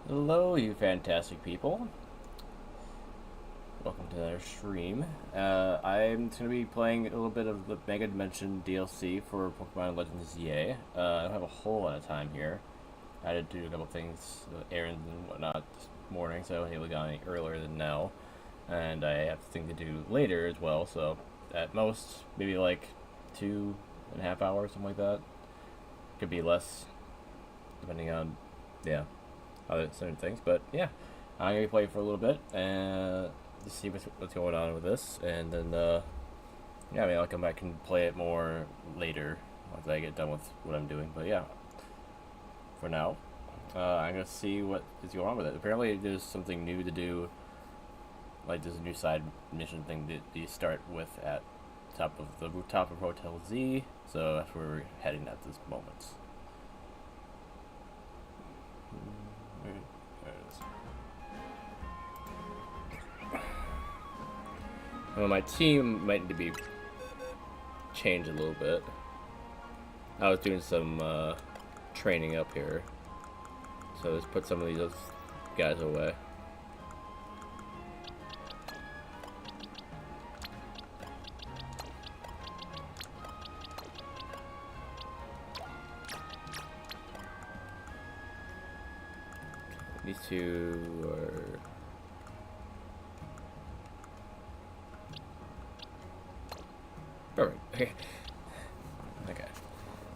Hello, you fantastic people. Welcome to our stream. I'm going to be playing a little bit of the Mega Dimension DLC for Pokemon Legends ZA. I don't have a whole lot of time here. I had to do a couple things, errands and whatnot this morning, so I got any earlier than now. And I have things to do later as well, so at most, maybe like 2.5 hours, something like that. Could be less, depending on, yeah, other certain things. But yeah, I'm gonna play for a little bit and just see what's going on with this, and then yeah, I mean, I'll come back and play it more later once I get done with what I'm doing. But yeah, for now, I'm gonna see what is going on with it. Apparently, there's something new to do. Like there's a new side mission thing that you start with at top of the rooftop of Hotel Z. So that's where we're heading at this moment. There it is. Well, my team might need to be changed a little bit. I was doing some training up here, so let's put some of these guys away. These two are... Perfect. Okay. Okay.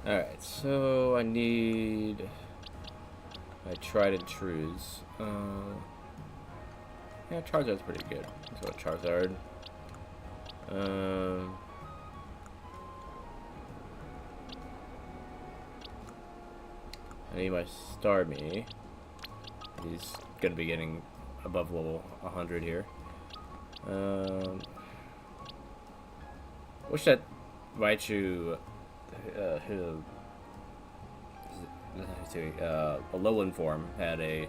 Alright, so I need... my tried and trues. Yeah, Charizard's pretty good. So Charizard. I need my Starmie. He's gonna be getting above level 100 here. Wish that Raichu, a Lowland form had a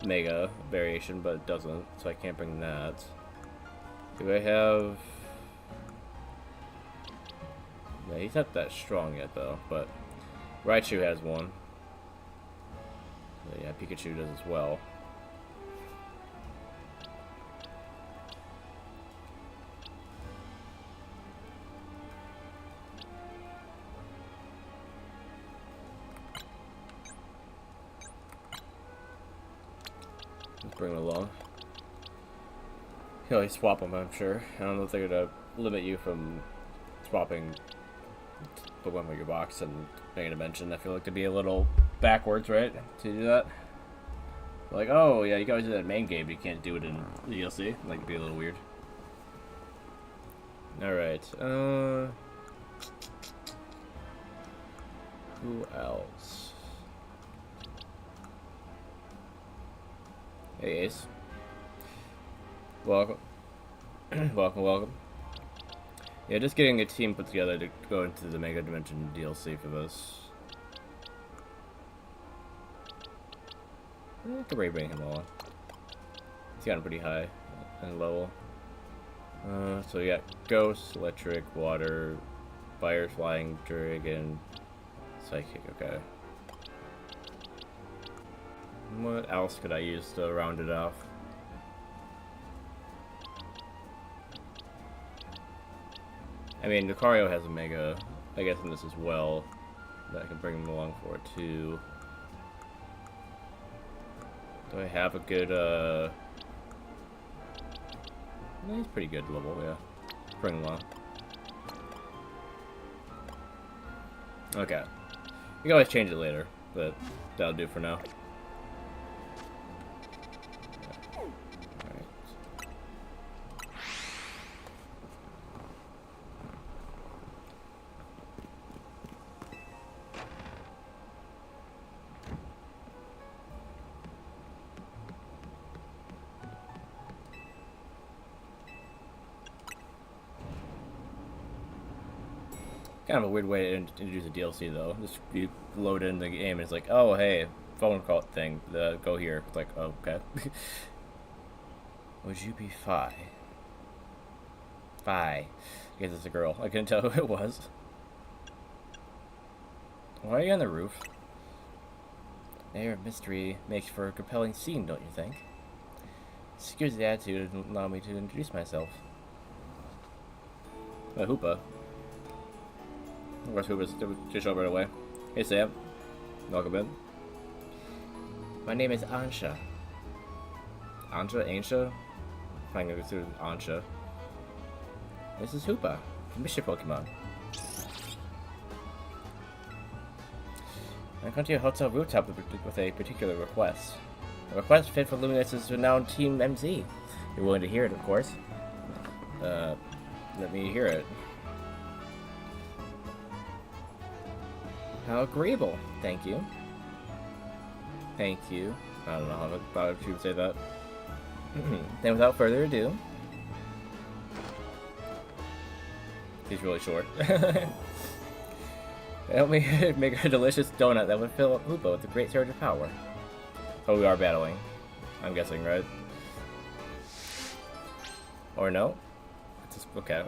Mega variation, but it doesn't, so I can't bring that. Do I have... Yeah, he's not that strong yet, though, but Raichu has one. So yeah, Pikachu does as well. Let's bring him along. He'll always swap them, I'm sure. I don't know if they're gonna limit you from swapping Pokemon from your box and Mega Dimension. I feel like to be a little backwards, right? To do that. Like, oh yeah, you guys do that in main game, but you can't do it in the DLC. Like, it'd be a little weird. Alright, who else? Hey Ace. Welcome. welcome. Yeah, just getting a team put together to go into the Mega Dimension DLC for this. I could bring him along. He's gotten pretty high in level. So we got Ghost, Electric, Water, Fire, Flying, Dragon, Psychic, okay. What else could I use to round it off? I mean, Lucario has a Mega, I guess, in this as well. That I can bring him along for too. Do I have a good, no, he's pretty good level, yeah. Bring him along. Okay. We can always change it later, but that'll do for now. Kind of a weird way to introduce a DLC, though. Just you load in the game and it's like, oh, hey, phone call thing, go here. It's like, oh, okay. Would you be Phi? Phi. I guess it's a girl. I couldn't tell who it was. Why are you on the roof? The air of mystery makes for a compelling scene, don't you think? Excuse the attitude and allow me to introduce myself. Hoopa. Of course, Hoopa's just over right away. Hey, Sam. Welcome in. My name is Ansha. Ansha? Ansha? I'm gonna go through Ansha. This is Hoopa, Mr. Pokemon. I come to your hotel rooftop with a particular request. A request fit for Luminous's renowned Team MZ. You're willing to hear it, of course. Let me hear it. How agreeable. Thank you. Thank you. I don't know how she would say that. Then without further ado... He's really short. Help me make a delicious donut that would fill up Hoopa with a great surge of power. Oh, we are battling. I'm guessing, right? Or no? Just, okay.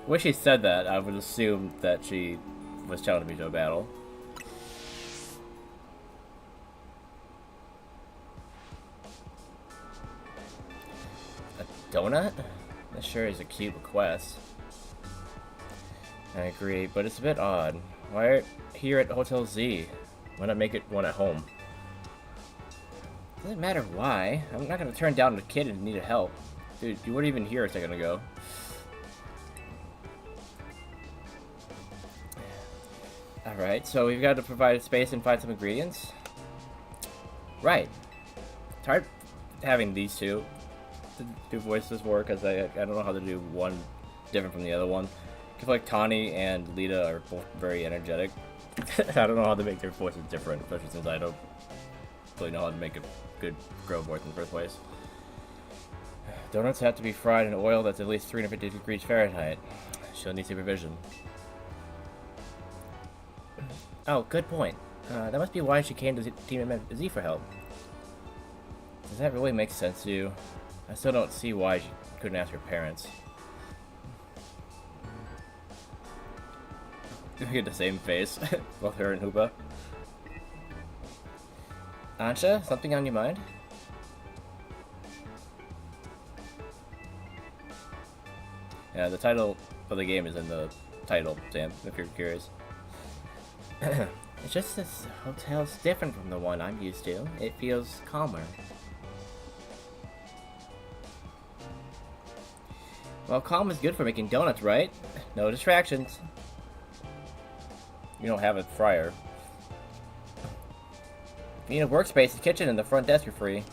When she said that, I would assume that she was challenging me to a battle. A donut? That sure is a cute request. I agree, but it's a bit odd. Why here at Hotel Z? Why not make it one at home? Doesn't matter why. I'm not gonna turn down a kid who needed help. Dude, you weren't even here a second ago. Alright, so we've got to provide space and find some ingredients. Right. It's hard having these two to do voices for, because I don't know how to do one different from the other one. I feel like Tawny and Lita are both very energetic. I don't know how to make their voices different, especially since I don't really know how to make a good girl voice in the first place. Donuts have to be fried in oil that's at least 350 degrees Fahrenheit. She'll need supervision. Oh, good point. That must be why she came to Team Z for help. Does that really make sense to you? I still don't see why she couldn't ask her parents. We get the same face, both her and Hoopa. Ansha, something on your mind? Yeah, the title of the game is in the title, Sam, if you're curious. It's just this hotel's different from the one I'm used to. It feels calmer. Well, calm is good for making donuts, right? No distractions. You don't have a fryer. If you need a workspace, the kitchen and the front desk are free.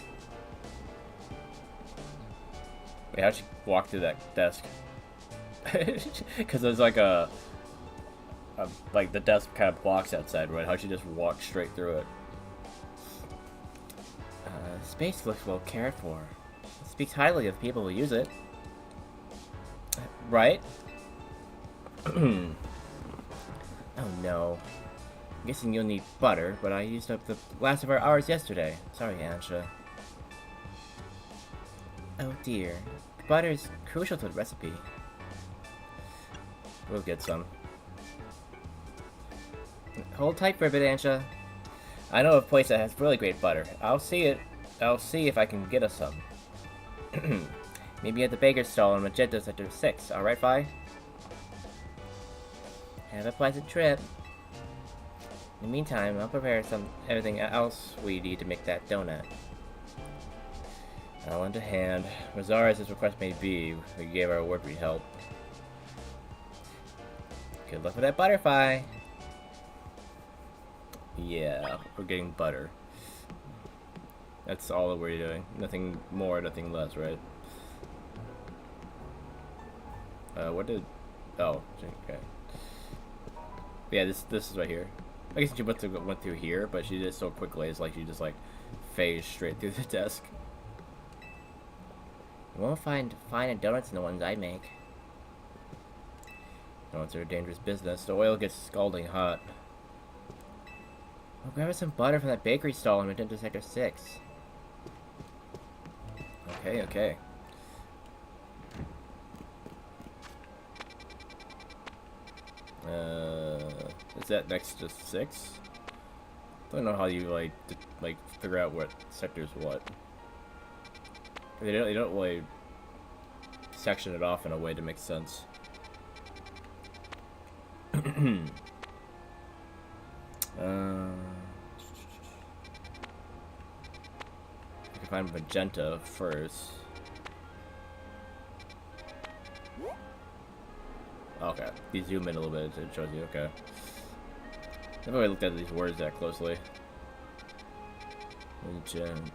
Wait, how'd you walk through that desk? Because there's like like the desk kind of blocks outside, right? How'd you just walk straight through it? Space looks well cared for. It speaks highly of people who use it. Right? Oh no. I'm guessing you'll need butter, but I used up the last of our hours yesterday. Sorry, Ansha. Oh dear. Butter is crucial to the recipe. We'll get some. Hold tight for a bit, Ansha. I know of a place that has really great butter. I'll see if I can get us some. Maybe at the baker's stall in Magenta Sector 6. Alright, Fi? Have a pleasant trip. In the meantime, I'll prepare everything else we need to make that donut. I'll lend a hand. Bizarre as this request may be, we gave our word we'd help. Good luck with that butterfly. Yeah, we're getting butter. That's all that we're doing. Nothing more, nothing less, right? What did... Oh, okay. Yeah, this is right here. I guess she went through here, but she did it so quickly. It's like she just like phased straight through the desk. You won't find finer donuts than the ones I make. Donuts are a dangerous business. The oil gets scalding hot. I'll grab us some butter from that bakery stall and went into Sector 6. Okay, okay. Is that next to 6? don't know how you like figure out what sector's what. They don't really section it off in a way to make sense. I can find magenta first. Okay, you zoom in a little bit, it shows you. Okay. Never really looked at these words that closely. Magenta.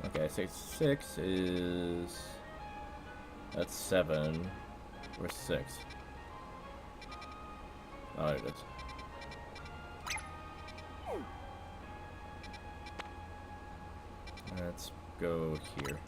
Okay, 6 is... That's 7. Where's 6? Oh, there it is. Let's go here.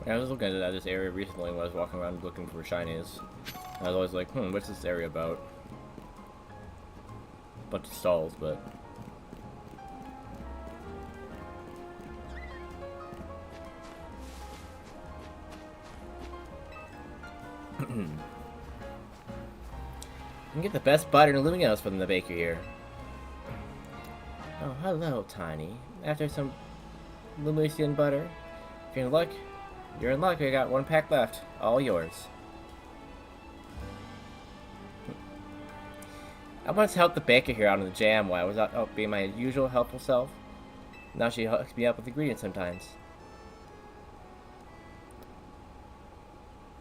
I was looking at this area recently when I was walking around looking for shinies. I was always like, what's this area about? A bunch of stalls, but... You can get the best butter and Luminos from the baker here. Oh, hello, Tiny. After some Lumician butter, if you're in luck, you're in luck. I got 1 pack left. All yours. I once helped the baker here out in the jam while I was out being my usual helpful self. Now she hooks me up with ingredients sometimes.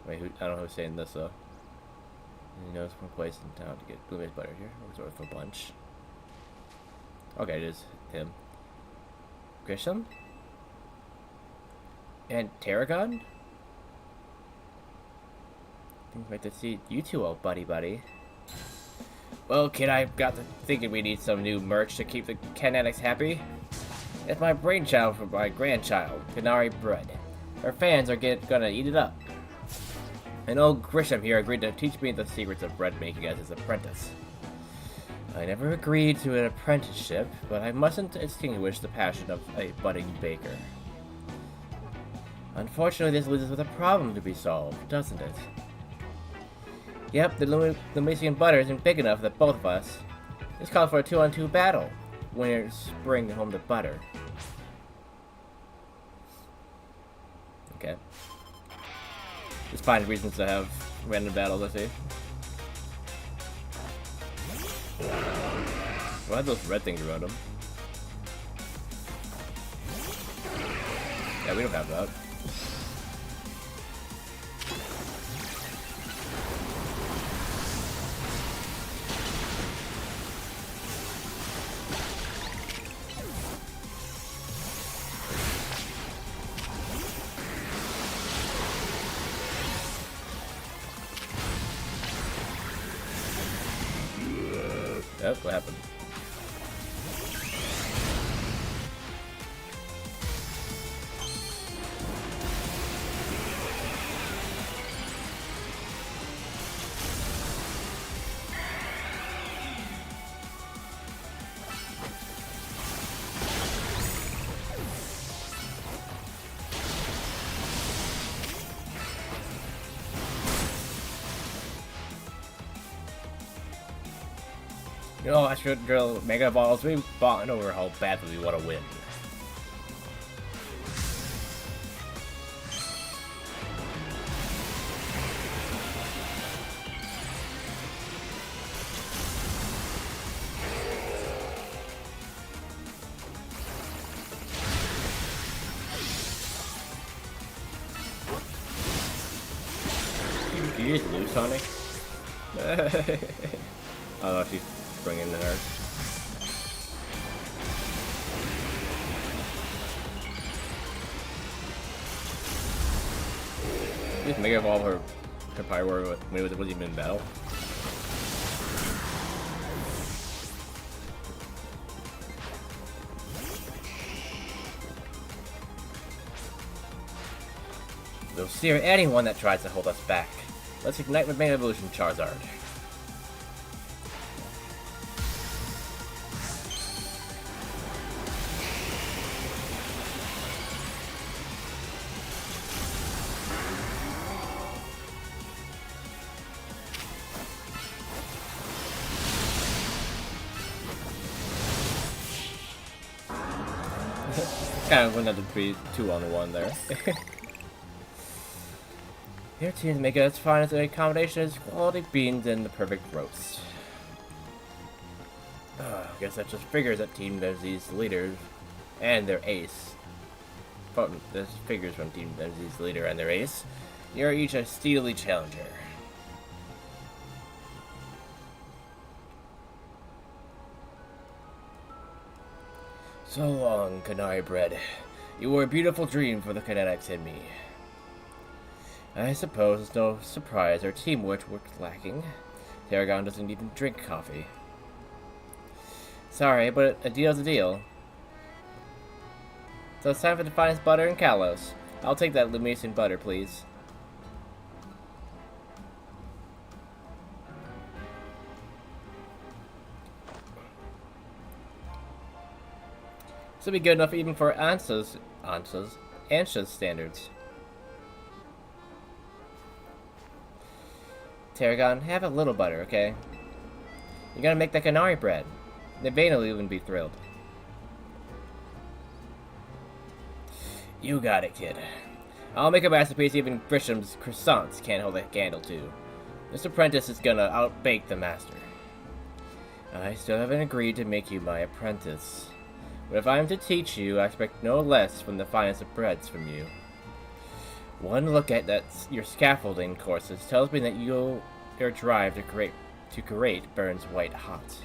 Wait, I don't know who's saying this though. He knows one place in town to get blueberry butter here. Or sort of a bunch. Okay, it is him. Grisham? And Tarragon? Things like to see you two, old buddy. Well, kid, I got to thinking we need some new merch to keep the Kinetics happy. It's my brainchild for my grandchild, Canary Bread. Her fans are gonna eat it up. And old Grisham here agreed to teach me the secrets of bread making as his apprentice. I never agreed to an apprenticeship, but I mustn't extinguish the passion of a budding baker. Unfortunately, this leaves us with a problem to be solved, doesn't it? Yep, the Lumician butter isn't big enough for both of us. This calls for a 2-on-2 battle. Winners bring home the butter. Okay. Just find reasons to have random battles, I see. Why have those red things around them? Yeah, we don't have that. Yep, what happened? You know, I should drill Mega Balls. We bond over how badly we want to win. Did you just lose Sonic? Oh, she's bringing the nerd. Just Mega Evolve her probably were when it wasn't even in battle. We'll sear anyone that tries to hold us back. Let's ignite with Main Evolution Charizard. Kind of wouldn't have to be 2-on-1 there. Your team make it as fine as a combination as quality beans and the perfect roast. I guess that just figures that Team MZ's leaders and their ace. This figures from Team MZ's leader and their ace. You're each a steely challenger. So long, Canary Bread. You were a beautiful dream for the kinetics in me. I suppose it's no surprise our teamwork was lacking. Tarragon doesn't even drink coffee. Sorry, but a deal's a deal. So it's time for the finest butter in Kalos. I'll take that Lumisian butter, please. This will be good enough even for Ansha's standards. Tarragon, have a little butter, okay? You're gonna make the Canary Bread. The Vanally wouldn't be thrilled. You got it, kid. I'll make a masterpiece even Grisham's croissants can't hold a candle to. This apprentice is gonna outbake the master. I still haven't agreed to make you my apprentice. But if I am to teach you, I expect no less from the finest of breads from you. One look at your scaffolding courses tells me that your drive to create burns white hot.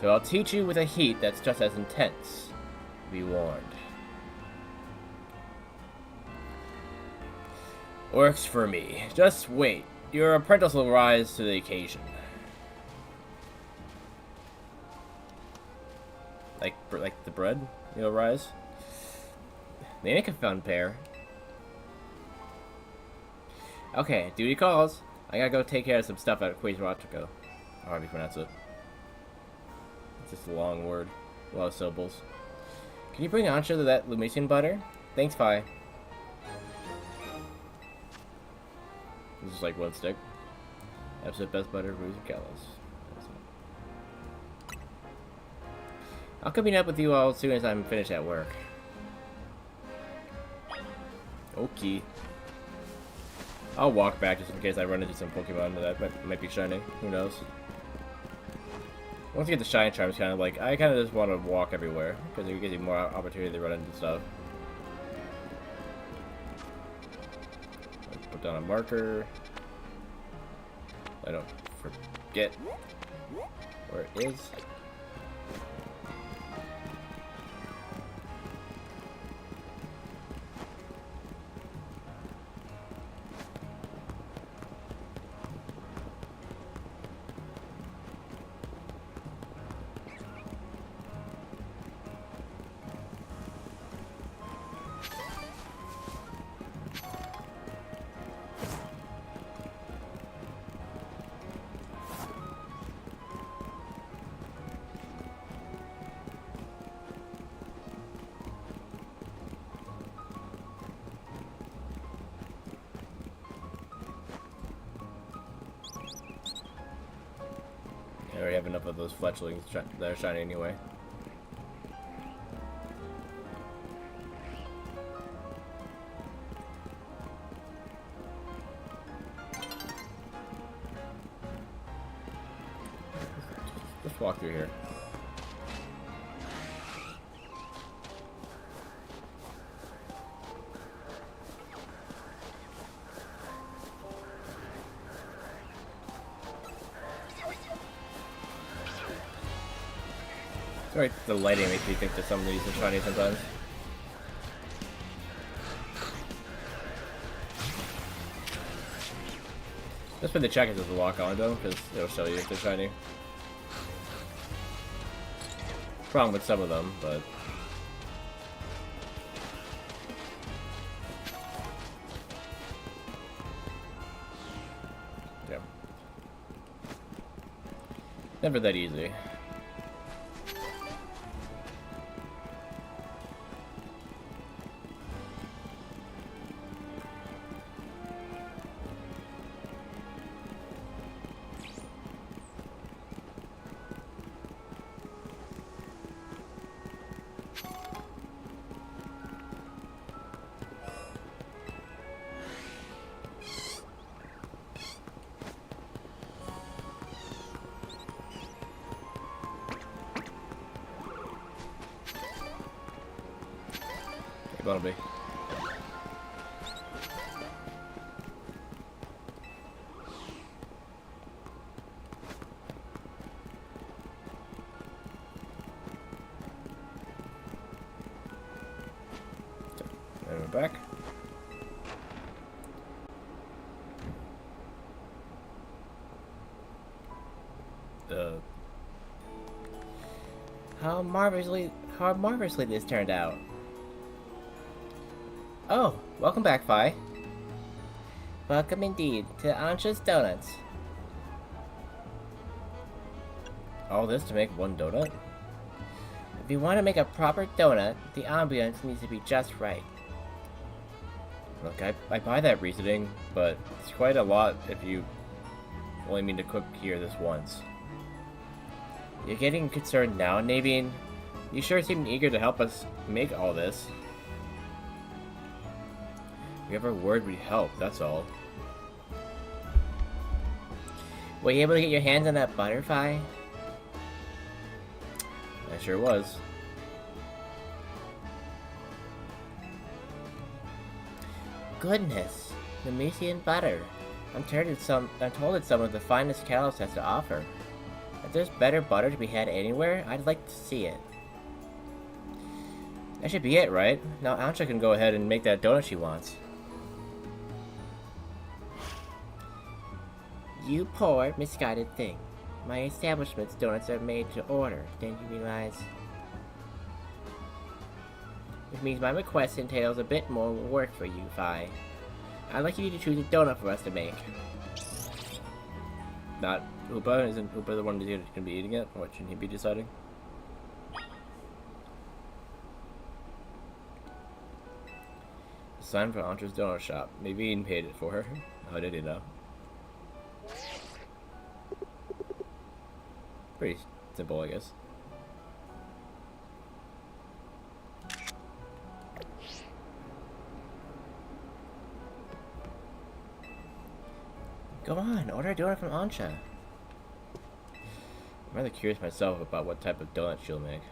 So I'll teach you with a heat that's just as intense. Be warned. Works for me. Just wait. Your apprentice will rise to the occasion. Like the bread, you'll rise. They make a fun pair. Okay, duty calls. I gotta go take care of some stuff at Quasaratico. However you pronounce it. It's just a long word. A lot of syllables. Can you bring Ansha to that Lumisian butter? Thanks, Fi. This is like one stick. Absolute best butter, Ruse and Kalos. I'll come meet up with you all as soon as I'm finished at work. Okay. I'll walk back just in case I run into some Pokemon that might be shiny. Who knows? Once you get the shiny charm, it's kind of like, I kind of just want to walk everywhere, because it gives you more opportunity to run into stuff. Let's put down a marker. I don't forget where it is. I already have enough of those fletchlings that are shiny anyway. Let's walk through here. Sorry, the lighting makes me think that some of these are shiny sometimes. Just put the checkers as a walk on though, because it'll show you if they're shiny. Problem with some of them, but yeah, never that easy. That'll be. And we're back. How marvelously this turned out. Oh, welcome back, Fi. Welcome indeed to Ancha's Donuts. All this to make one donut? If you want to make a proper donut, the ambience needs to be just right. Look, I buy that reasoning, but it's quite a lot if you only mean to cook here this once. You're getting concerned now, Naveen? You sure seem eager to help us make all this. We have our word we'd help, that's all. Were you able to get your hands on that butterfly? I sure was. Goodness, Nemesian butter. I'm told it's some of the finest Kalos has to offer. If there's better butter to be had anywhere, I'd like to see it. That should be it, right? Now Ancha can go ahead and make that donut she wants. You poor, misguided thing. My establishment's donuts are made to order, didn't you realize? Which means my request entails a bit more work for you, Fi. I'd like you to choose a donut for us to make. Not Upa? Isn't Upa the one who's going to be eating it? What should he be deciding? Sign for Antra's donut shop. Maybe Ian paid it for her. How did he know? Pretty simple, I guess. Go on, order a donut from Ancha. I'm rather curious myself about what type of donut she'll make.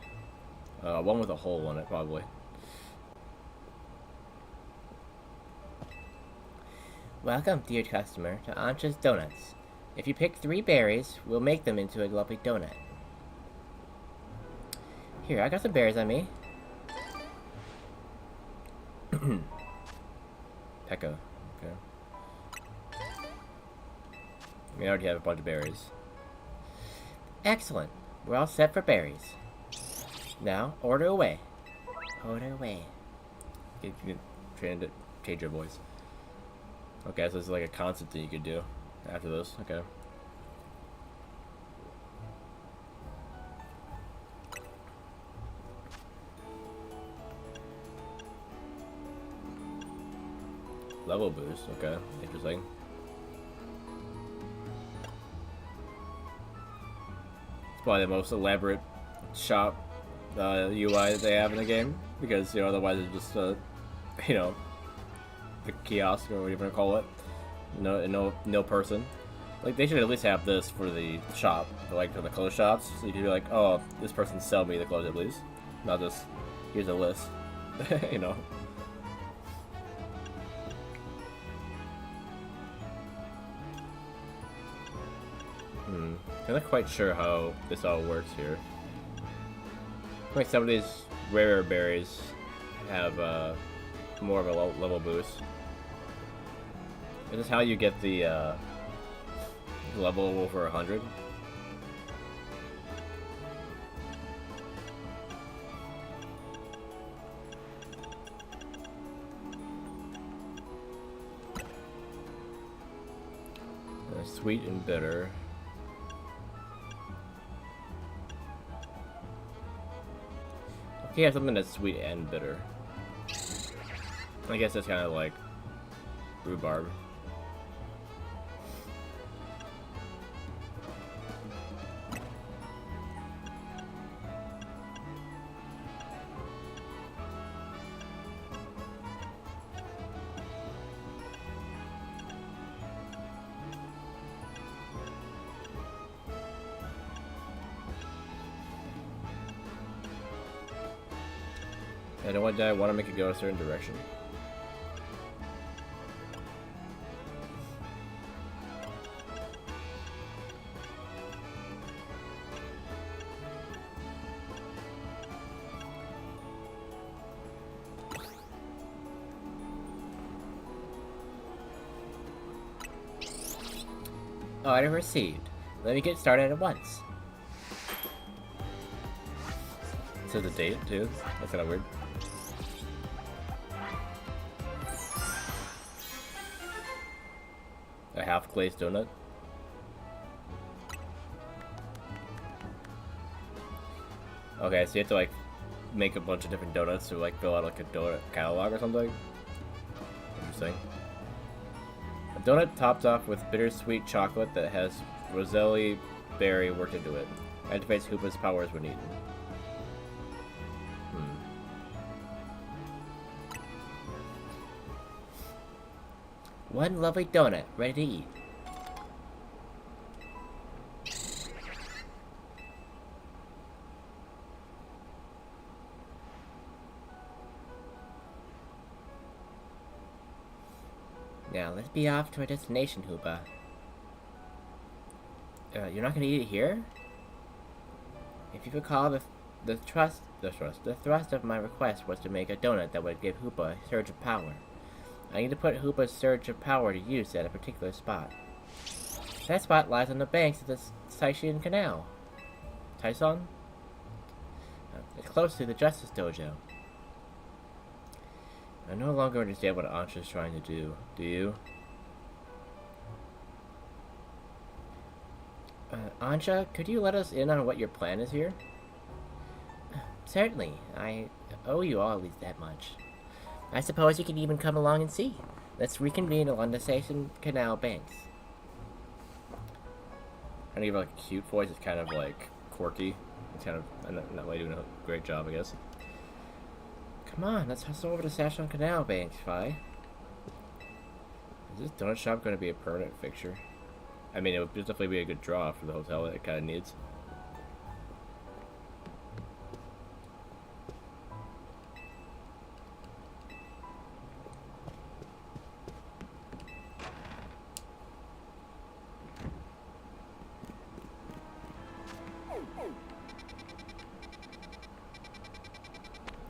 One with a hole in it, probably. Welcome, dear customer, to Ancha's Donuts. If you pick 3 berries, we'll make them into a lovely donut. Here, I got some berries on me. Pekka. Okay. We already have a bunch of berries. Excellent. We're all set for berries. Now, order away. Order away. You can change your voice. Okay, so this is like a constant thing you could do after this. Okay. Level boost. Okay, interesting. It's probably the most elaborate shop UI that they have in the game, because otherwise it's just the kiosk or whatever you want to call it. No person. Like, they should at least have this for the shop, for the clothes shops, so you can be like, oh, this person sell me the clothes at least, not just here's a list. I'm not quite sure how this all works here. Like, some of these rarer berries have more of a level boost. Is this how you get the level over 100. Sweet and bitter. Okay, have something that's sweet and bitter. I guess that's kind of like rhubarb. I don't want to die, I want to make it go a certain direction. Order received. Let me get started at once. So the date too? That's kind of weird. A half glazed donut. Okay, so you have to like make a bunch of different donuts to like fill out like a donut catalog or something. Interesting. A donut topped off with bittersweet chocolate that has Roselli berry worked into it. Activates Hoopa's powers when eaten. One lovely donut, ready to eat. Now, let's be off to our destination, Hoopa. You're not gonna eat it here? If you recall, the thrust of my request was to make a donut that would give Hoopa a surge of power. I need to put Hoopa's surge of power to use at a particular spot. That spot lies on the banks of the Saishin Canal. Taisong? It's close to the Justice Dojo. I no longer understand what Ansha is trying to do. Do you? Ansha, could you let us in on what your plan is here? Certainly. I owe you all at least that much. I suppose you can even come along and see. Let's reconvene along the Saishin Canal banks. Trying to give like a cute voice. It's kind of like quirky. It's kind of not really doing a great job, I guess. Come on, let's hustle over to Saishin Canal banks, Fi. Is this donut shop going to be a permanent fixture? I mean, it would definitely be a good draw for the hotel that it kind of needs.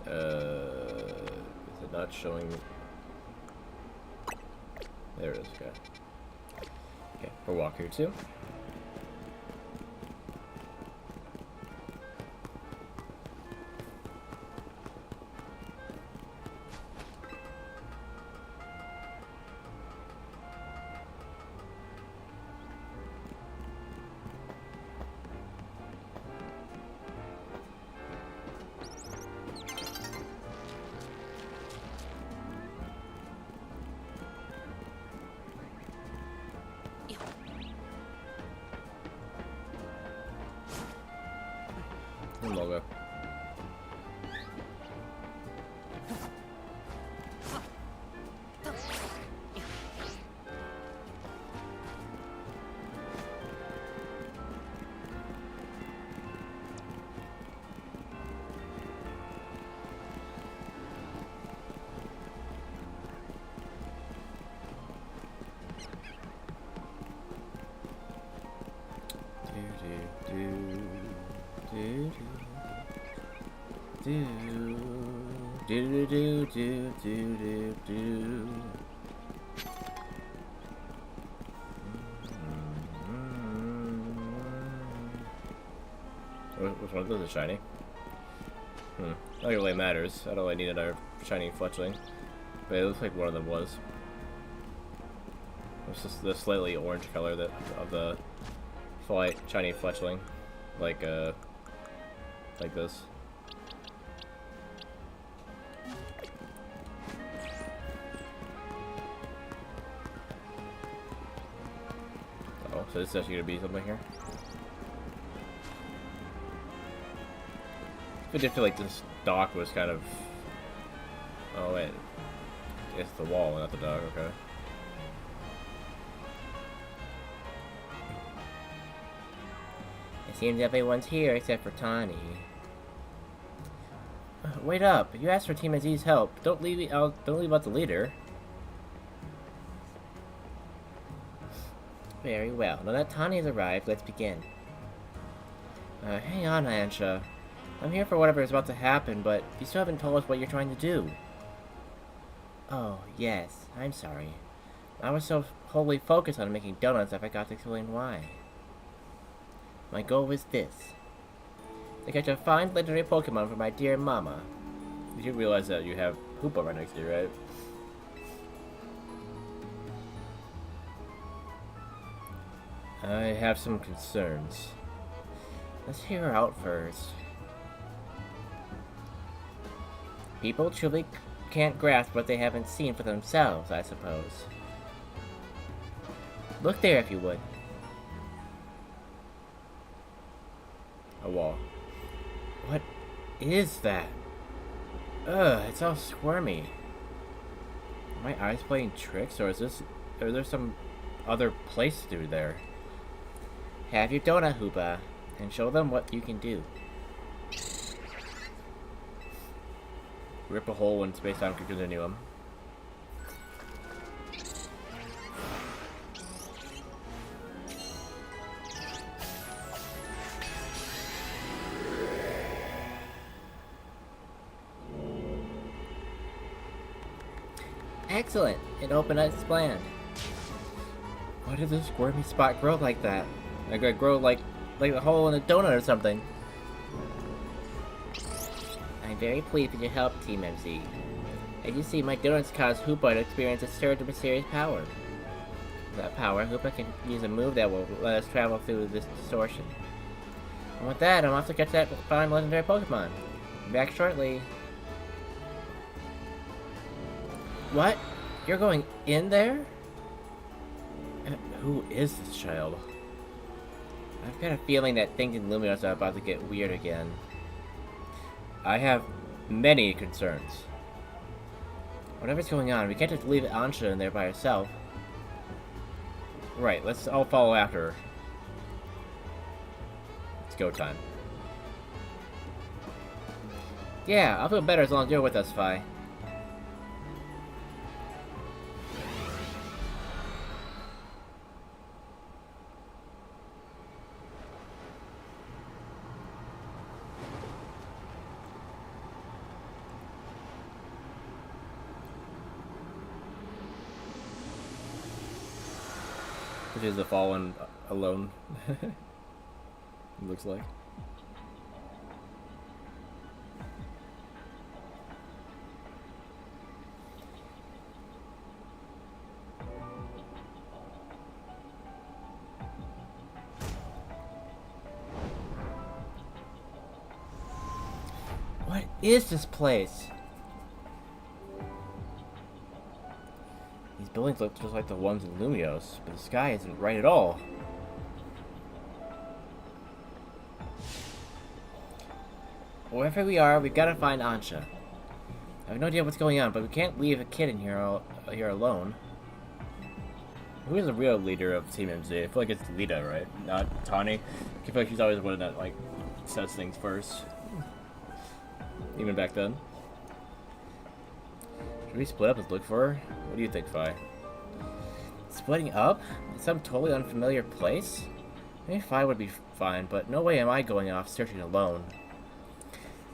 Is it not showing me? There it is, okay. Okay, we'll walk here too. Logo. Which one of those is shiny? I don't think it really matters. I don't really need another shiny fletchling. But it looks like one of them was. It's just the slightly orange color of the shiny fletchling. Like this. Oh, so this is actually gonna be something here? I did feel like this dock was kind of... Oh wait, it's the wall, not the dock. Okay. It seems everyone's here except for Tawny. Wait up! You asked for Team Az's help. Don't leave out the leader. Very well. Now that Tawny has arrived, let's begin. Hang on, Ansha. I'm here for whatever is about to happen, but you still haven't told us what you're trying to do. Oh, yes. I'm sorry. I was so wholly focused on making donuts I forgot to explain why. My goal was this. To catch a fine legendary Pokemon for my dear mama. You do realize that you have Hoopa right next to you, right? I have some concerns. Let's hear her out first. People truly can't grasp what they haven't seen for themselves, I suppose. Look there if you would. A wall. What is that? Ugh, it's all squirmy. Are my eyes playing tricks, or is there some other place to do there? Have your donut, Hoopa, and show them what you can do. Rip a hole in space-time continuum. Excellent! It opened as planned. Why did this squirmy spot grow like that? Like it grow like a hole in a donut or something. I'm very pleased with your help, Team MZ. As you see, my donuts cause Hoopa to experience a surge of mysterious power. With that power, Hoopa can use a move that will let us travel through this distortion. And with that, I'm off to catch that fine legendary Pokemon. Back shortly. What? You're going in there? Who is this child? I've got a feeling that things in Luminos are about to get weird again. I have many concerns. Whatever's going on, we can't just leave Ansha in there by herself. Right, let's all follow after her. It's go time. Yeah, I'll feel better as long as you're with us, Fi. Which is the fallen alone. It looks like. What is this place? These buildings look just like the ones in Lumios, but the sky isn't right at all. Wherever we are, we've got to find Ansha. I have no idea what's going on, but we can't leave a kid in here alone. Who is the real leader of Team MZ? I feel like it's Lita, right? Not Tawny. I feel like she's always the one that, like, says things first. Even back then. Should we split up and look for her? What do you think, Fi? Splitting up? In some totally unfamiliar place? Maybe Fi would be fine, but no way am I going off searching alone.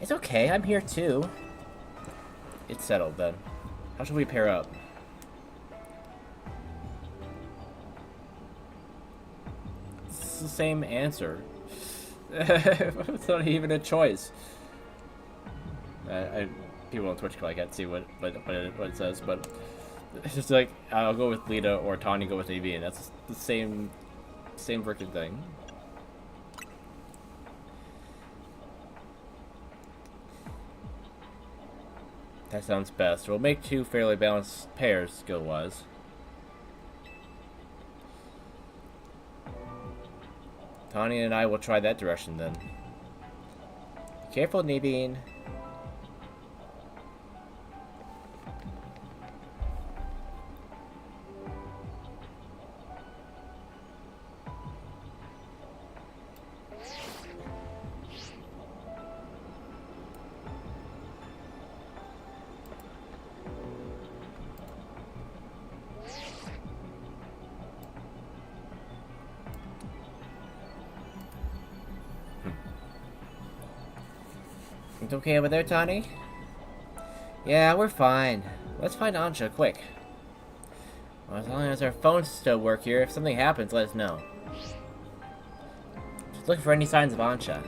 It's okay, I'm here too. It's settled, then. How should we pair up? It's the same answer. It's not even a choice. People on Twitch can't see what it says, but it's just like I'll go with Lita or Tanya go with AB, and that's the same freaking thing. That sounds best. We'll make 2 fairly balanced pairs skill-wise. Tanya and I will try that direction then. Careful, Nibine. It's okay over there, Tani? Yeah, we're fine. Let's find Ansha, quick. Well, as long as our phones still work here, if something happens, let us know. Just look for any signs of Ansha.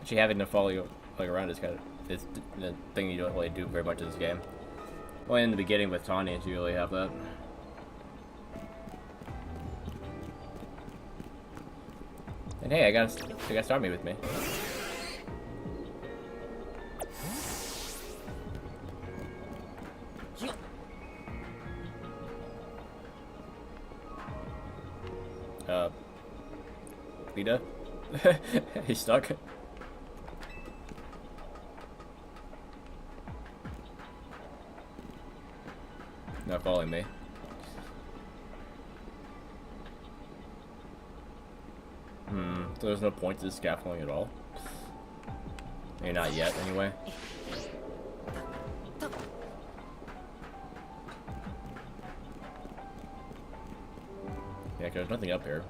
Actually, having to follow you around is kind of the thing you don't really do very much in this game. Only in the beginning with Tani, do you really have that. And hey, I got Starmie with me. Lita? He's stuck. Not following me. So there's no point to the scaffolding at all? Maybe not yet, anyway. Yeah, 'cause there's nothing up here.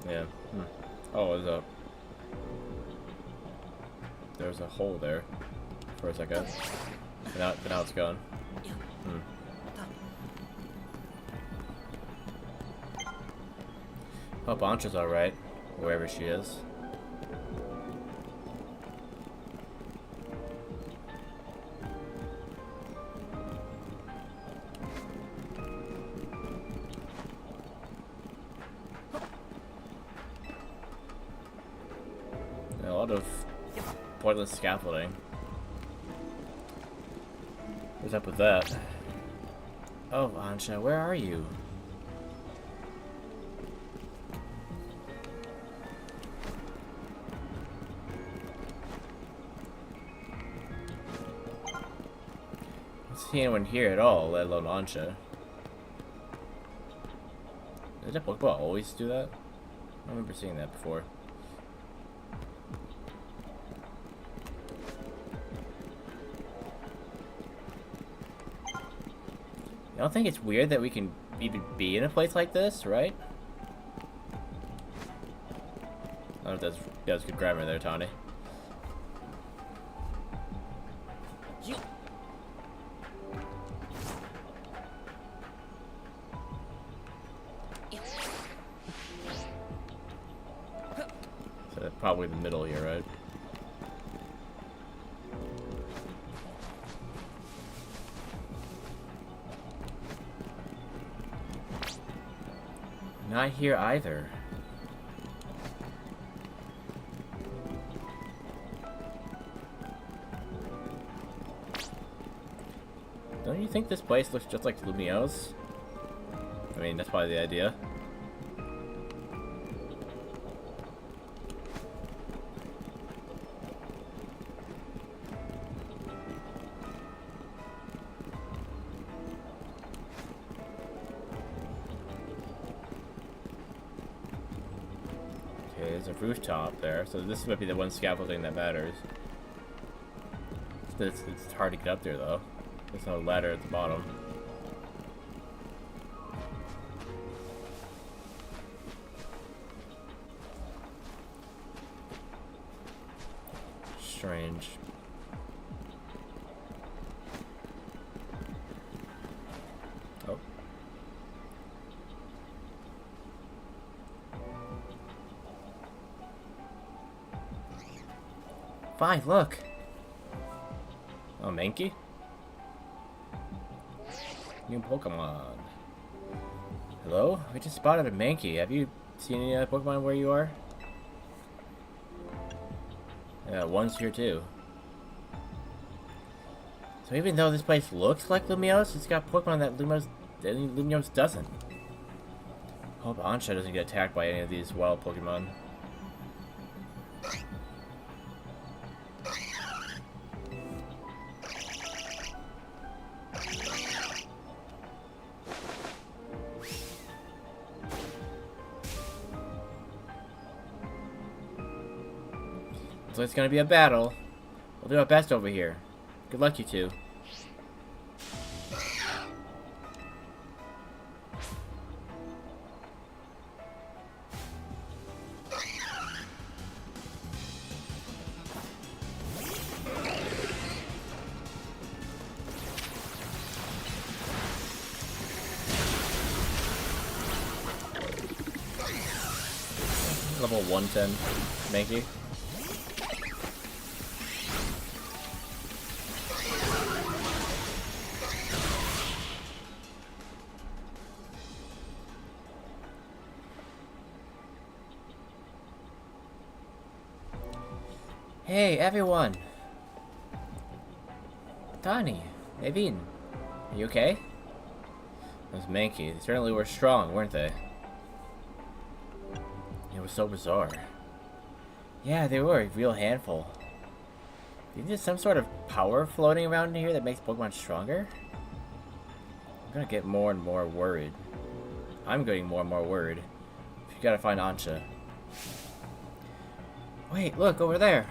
Yeah. Oh, there's a hole there for a second. But now it's gone. Hope Ansha's alright, wherever she is. A lot of pointless scaffolding. What's up with that? Oh, Ansha, where are you? I don't see anyone here at all, let alone Ansha. Did that Pokeball always do that? I don't remember seeing that before. I don't think it's weird that we can even be in a place like this, right? I don't know if that's good grammar there, Tawny. So that's probably the middle here, right? Not here either. Don't you think this place looks just like Lumio's? I mean, that's probably the idea. There's a rooftop there, so this might be the one scaffolding that matters. It's hard to get up there though. There's no ladder at the bottom. Strange. Fine, look. Oh, Mankey? New Pokemon. Hello? We just spotted a Mankey. Have you seen any other Pokemon where you are? Yeah, one's here too. So even though this place looks like Lumiose, it's got Pokemon that Lumiose doesn't. Hope Ansha doesn't get attacked by any of these wild Pokemon. So it's gonna be a battle. We'll do our best over here. Good luck, you two. Level 110 Mankey. Hey, everyone! Donnie, Evin, are you okay? Those Mankey, they certainly were strong, weren't they? It was so bizarre. Yeah, they were a real handful. Do you think there's some sort of power floating around in here that makes Pokemon stronger? I'm gonna get more and more worried. I'm getting more and more worried. You gotta find Ansha. Wait, look, over there!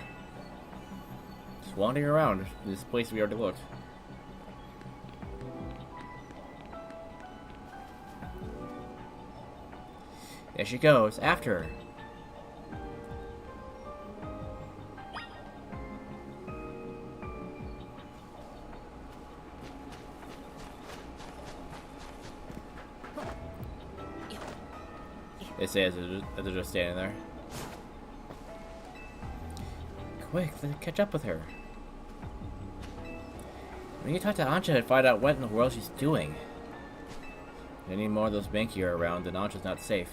Just wandering around this place we already looked. There she goes, after her. They say as they're just standing there. Quick, let's catch up with her. We need to talk to Ansha and find out what in the world she's doing. If any more of those Mankey are around, then Ansha's not safe.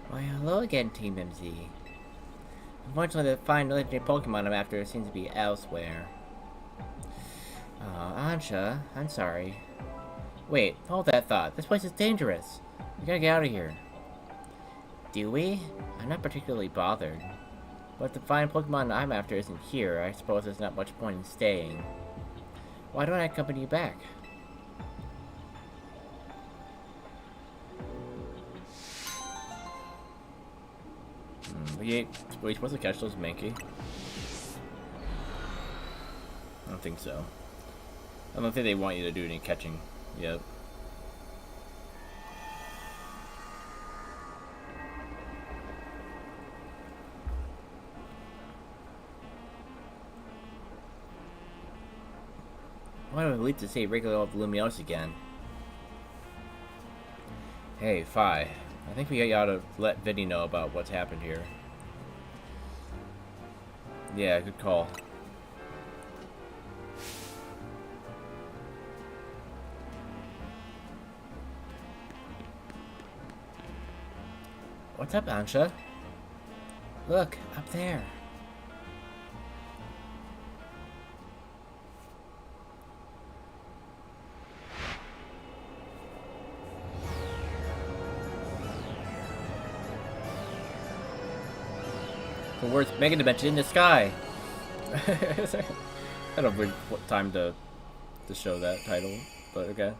Why, hello again, Team MZ. Unfortunately, the fine legendary Pokemon I'm after seems to be elsewhere. Ansha, I'm sorry. Wait, hold that thought. This place is dangerous. We gotta get out of here. Do we? I'm not particularly bothered. But if the fine Pokemon I'm after isn't here, I suppose there's not much point in staying. Why don't I accompany you back? Were you supposed to catch those Mankey? I don't think so. I don't think they want you to do any catching yet. Why do I leap to say regular old Lumiose again? Hey, Fi. I think we ought to let Vinny know about what's happened here. Yeah, good call. What's up, Ansha? Look, up there. The words Mega Dimension in the sky. I don't know what time to show that title, but okay.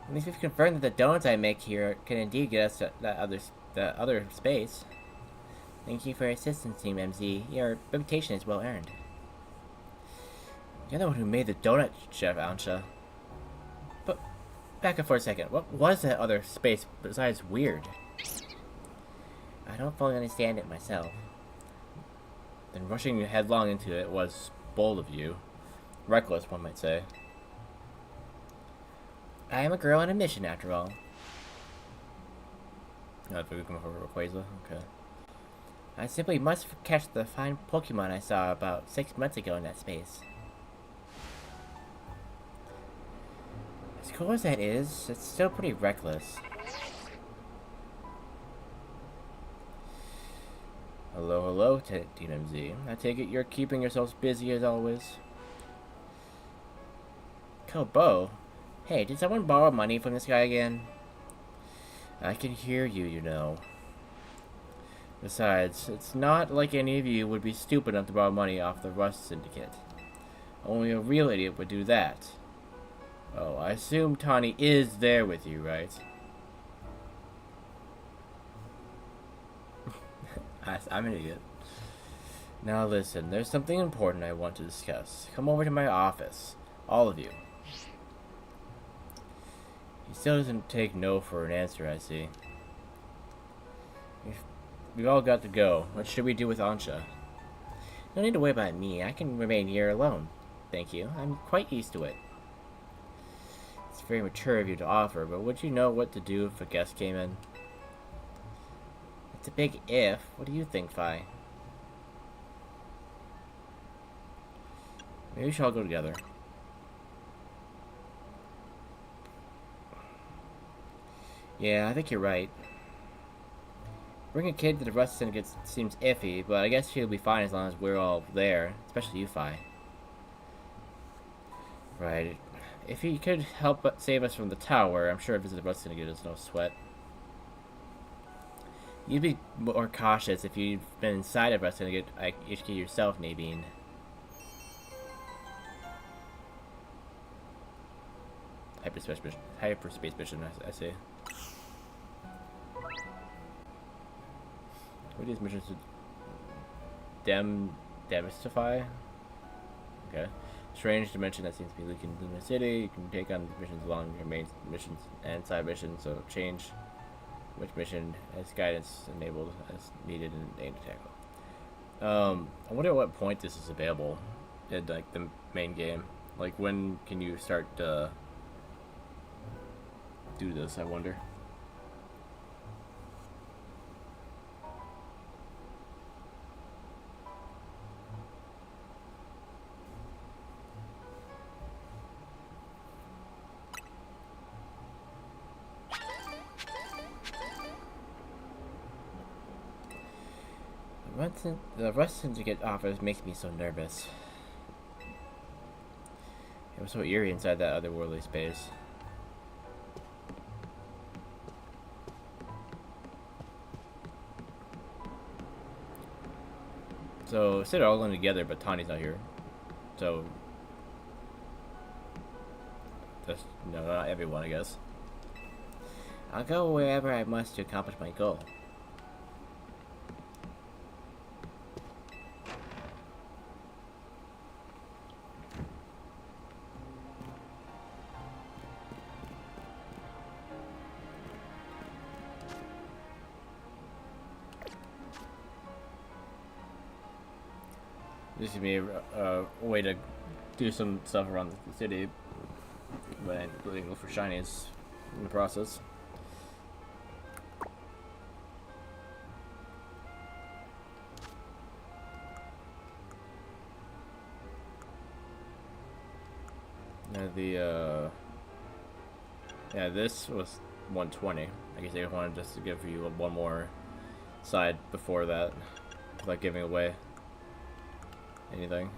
At least we've confirmed that the donuts I make here can indeed get us to that other space. Thank you for your assistance, Team MZ. Your reputation is well earned. You're the one who made the donut, Chef Ansha. But back up for a second. What was that other space besides weird? I don't fully understand it myself. Then rushing headlong into it was bold of you. Reckless, one might say. I am a girl on a mission, after all. Not if we come over Rayquaza. Okay. I simply must catch the fine Pokemon I saw about 6 months ago in that space. As cool as that is, it's still pretty reckless. Hello, hello, Team MZ. I take it you're keeping yourselves busy as always. Kobo? Hey, did someone borrow money from this guy again? I can hear you, you know. Besides, it's not like any of you would be stupid enough to borrow money off the Rust Syndicate. Only a real idiot would do that. Oh, I assume Tawny is there with you, right? I'm an idiot. Now listen, there's something important I want to discuss. Come over to my office. All of you. He still doesn't take no for an answer, I see. We've all got to go. What should we do with Ansha? No need to worry about me. I can remain here alone. Thank you. I'm quite used to it. It's very mature of you to offer, but would you know what to do if a guest came in? It's a big if. What do you think, Fi? Maybe we should all go together. Yeah, I think you're right. Bring a kid to the Rust Syndicate seems iffy, but I guess she'll be fine as long as we're all there, especially you, Fi. Right. If he could help save us from the tower, I'm sure a visit to the Rust Syndicate is no sweat. You'd be more cautious if you'd been inside of Rust Syndicate HQ yourself, Nadine. Hyperspace mission, I see. What are these missions to demystify? Okay. Strange dimension that seems to be leaking in the city. You can take on missions along your main missions and side missions, so change which mission has guidance enabled as needed and aim to tackle. I wonder at what point this is available in like the main game. Like when can you start to do this, I wonder. The Rust Syndicate office makes me so nervous. It was so eerie inside that otherworldly space. So, instead of all going together, but Tawny's not here. So, that's, no, not everyone, I guess. I'll go wherever I must to accomplish my goal. This would be a way to do some stuff around the city, but I really go for shinies in the process. Now yeah, this was 120. I guess they wanted just to give you one more side before that, without giving away anything.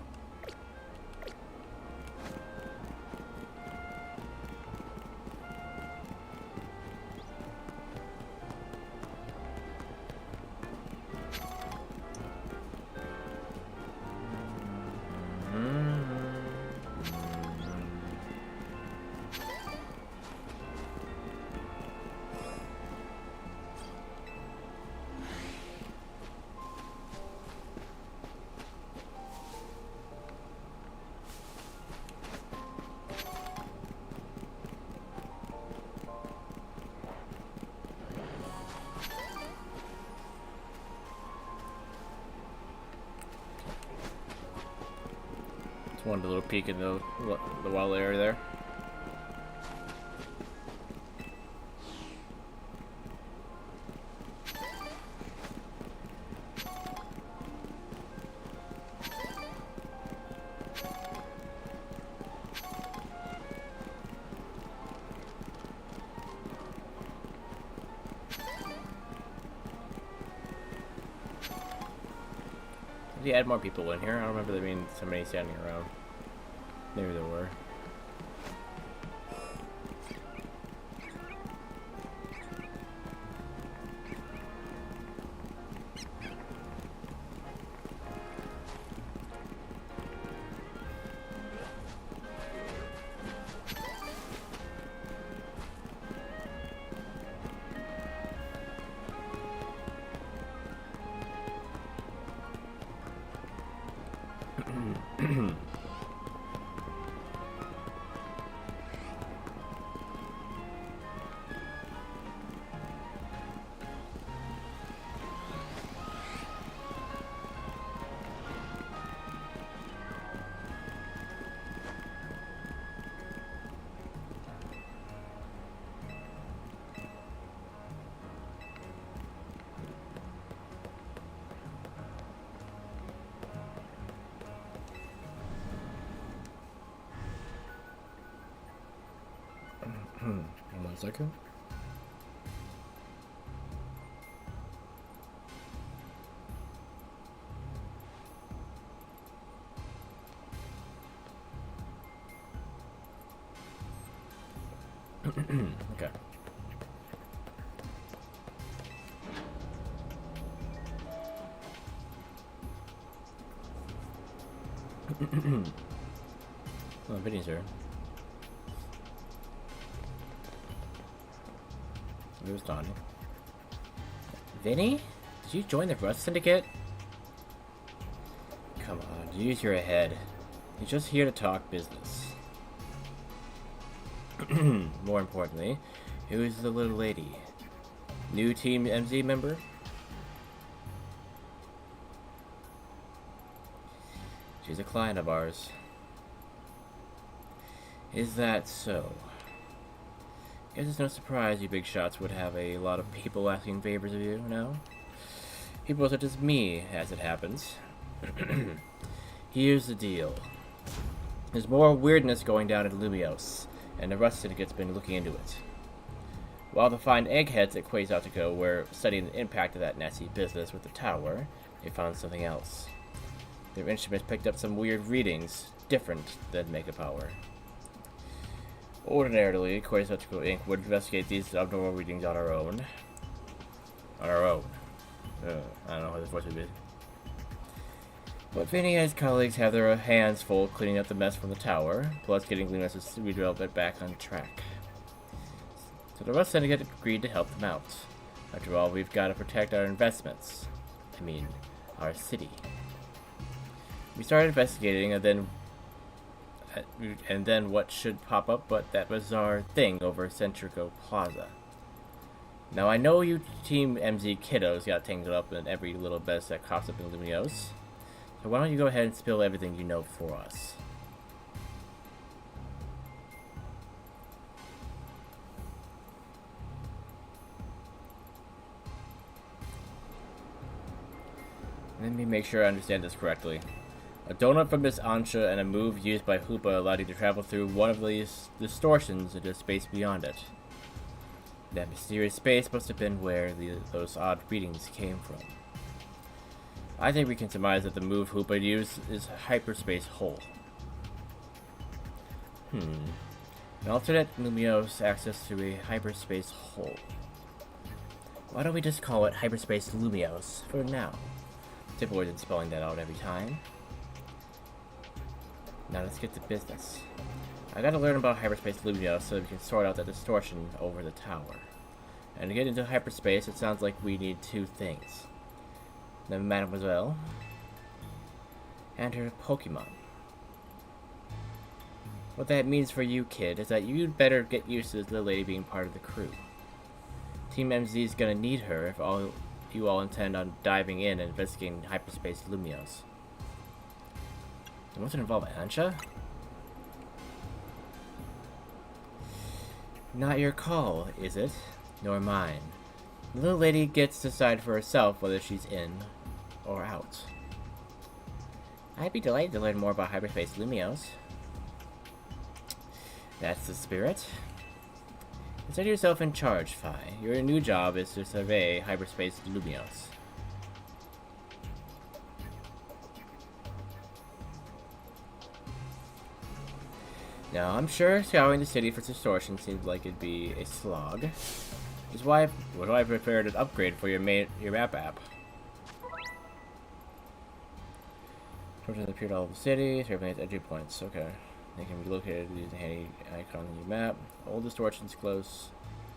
Wanted a little peek in the wild area there. Did he add more people in here? I don't remember there being so many standing around. Maybe there were. Hold on a second. Okay. Oh, Vinny's here. It was Donnie. Vinny? Did you join the Rust Syndicate? Come on, use your head. You're just here to talk business. More importantly, who is the little lady? New Team MZ member? She's a client of ours. Is that so? Guess it's no surprise you big shots would have a lot of people asking favors of you, no? People such as me, as it happens. Here's the deal. There's more weirdness going down at Lumios, and the Rust Syndicate's been looking into it. While the fine eggheads at Quasartico were studying the impact of that nasty business with the tower, they found something else. Their instruments picked up some weird readings, different than Mega Power. Ordinarily, Quasartico Inc. would investigate these abnormal readings on our own. On our own. I don't know how this voice would be. But Vinny and his colleagues have their hands full cleaning up the mess from the tower, plus getting Lunas' redevelopment back on track. So the Rust Syndicate agreed to help them out. After all, we've got to protect our investments. I mean, our city. We started investigating, and then what should pop up but that bizarre thing over Centrico Plaza. Now I know you Team MZ kiddos got tangled up in every little mess that crops up in Lumios, so why don't you go ahead and spill everything you know for us? Let me make sure I understand this correctly. A donut from Miss Ansha and a move used by Hoopa allowed you to travel through one of these distortions into space beyond it. That mysterious space must have been where those odd readings came from. I think we can surmise that the move Hoopa used is hyperspace hole. An alternate Lumios access to a hyperspace hole. Why don't we just call it hyperspace Lumios for now? To avoid in spelling that out every time. Now let's get to business. I gotta learn about hyperspace Lumios so we can sort out that distortion over the tower. And to get into hyperspace, it sounds like we need two things. The Mademoiselle and her Pokemon. What that means for you, kid, is that you'd better get used to the lady being part of the crew. Team MZ's gonna need her if you all intend on diving in and investigating hyperspace Lumios. So must it involve Ansha? Not your call, is it? Nor mine. The little lady gets to decide for herself whether she's in or out. I'd be delighted to learn more about hyperspace Lumios. That's the spirit. Consider yourself in charge, Phi. Your new job is to survey hyperspace Lumios. Now, I'm sure scouring the city for distortion seemed like it'd be a slog. Which is why I prepared an upgrade for your map app. Distortions appeared all over the city, serving as entry points. Okay. They can be located using the handy icon on your map. Old distortions close